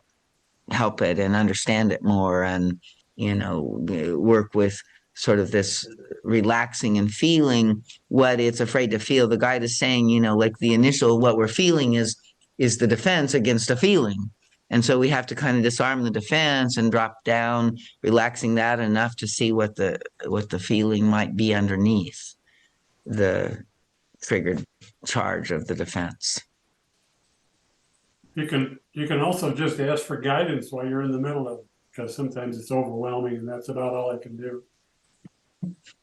help it and understand it more, and work with sort of this relaxing and feeling what it's afraid to feel. The guide is saying, like the initial, what we're feeling is the defense against a feeling. And so we have to kind of disarm the defense and drop down, relaxing that enough to see what the feeling might be underneath the triggered charge of the defense. You can also just ask for guidance while you're in the middle of it, because sometimes it's overwhelming and that's about all I can do.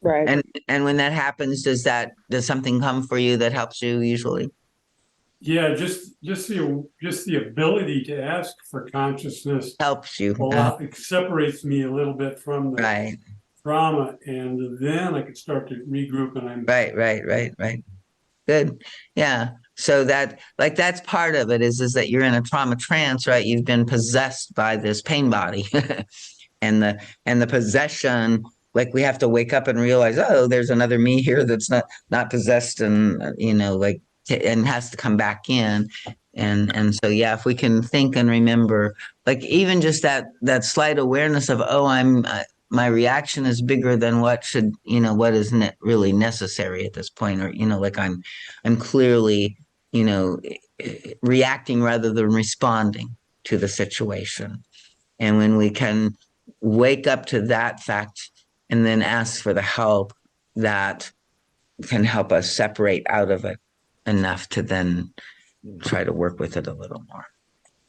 Right. And when that happens, does something come for you that helps you usually? Yeah, just the ability to ask for consciousness Helps you. it separates me a little bit from the Right, trauma, and then I can start to regroup, and I'm right. Good. Yeah. So that's part of it is that you're in a trauma trance, right? You've been possessed by this pain body. And the possession, like we have to wake up and realize, oh, there's another me here that's not possessed, and like and has to come back in. And so yeah, if we can think and remember, like even just that slight awareness of, oh, my reaction is bigger than what is really necessary at this point, or like I'm clearly reacting rather than responding to the situation. And when we can wake up to that fact and then ask for the help, that can help us separate out of it enough to then try to work with it a little more.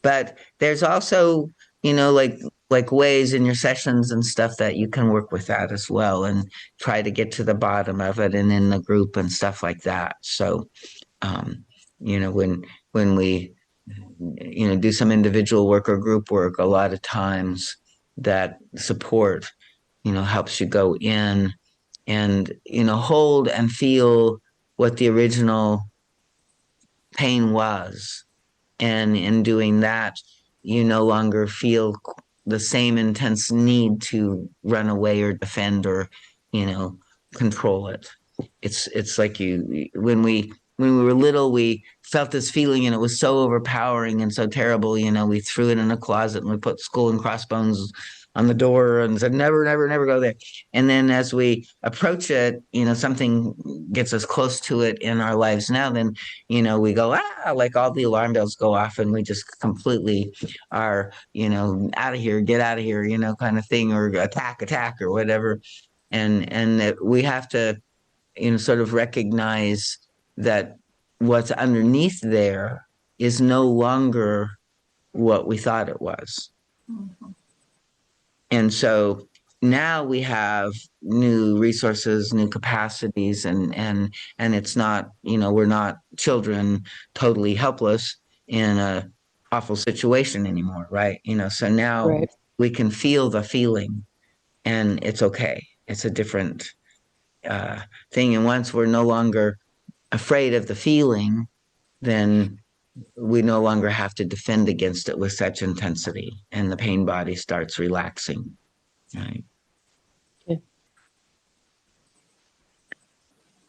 But there's also, like ways in your sessions and stuff that you can work with that as well, and try to get to the bottom of it, and in the group and stuff like that. So, um, when we do some individual work or group work, a lot of times that support helps you go in and hold and feel what the original pain was. And in doing that, you no longer feel the same intense need to run away or defend, or you know control it. It's like when we were little, we felt this feeling and it was so overpowering and so terrible. We threw it in a closet and we put skull and crossbones on the door and said, never, never, never go there. And then as we approach it, something gets us close to it in our lives now. Then, we go, like all the alarm bells go off and we just completely are, out of here, get out of here, kind of thing, or attack or whatever. And we have to, sort of recognize that what's underneath there is no longer what we thought it was. Mhm. And so now we have new resources, new capacities, and it's not, we're not children totally helpless in a awful situation anymore, right? So now Right. we can feel the feeling, and it's okay. It's a different thing. And once we're no longer afraid of the feeling, then we no longer have to defend against it with such intensity, and the pain body starts relaxing. Right. Yeah.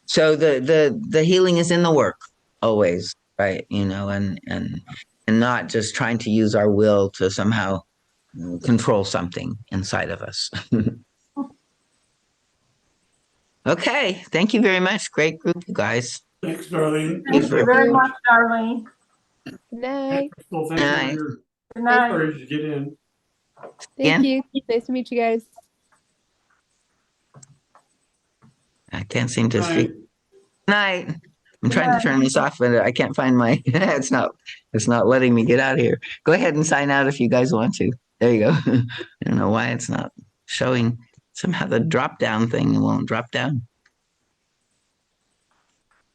So the healing is in the work always, right? And not just trying to use our will to somehow control something inside of us. Okay, thank you very much. Great group, you guys. Thanks, Darlene. Thank you very much, Darlene. Good night. Well, thank you Night. for your Good night. courage to get in. Thank Again? you. Nice to meet you guys. I can't seem to speak. Night. Night. I'm Good trying to night. turn this off, but I can't find my. It's not letting me get out of here. Go ahead and sign out if you guys want to. There you go. I don't know why it's not showing. Somehow the drop down thing won't drop down.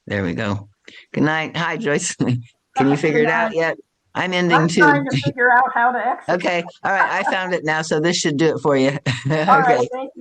There we go. Good night. Hi, Joyce. Can you figure it out yet? I'm ending I'm too. trying to figure out how to exit. Okay. All right. I found it now, so this should do it for you. All right, Okay. thank you.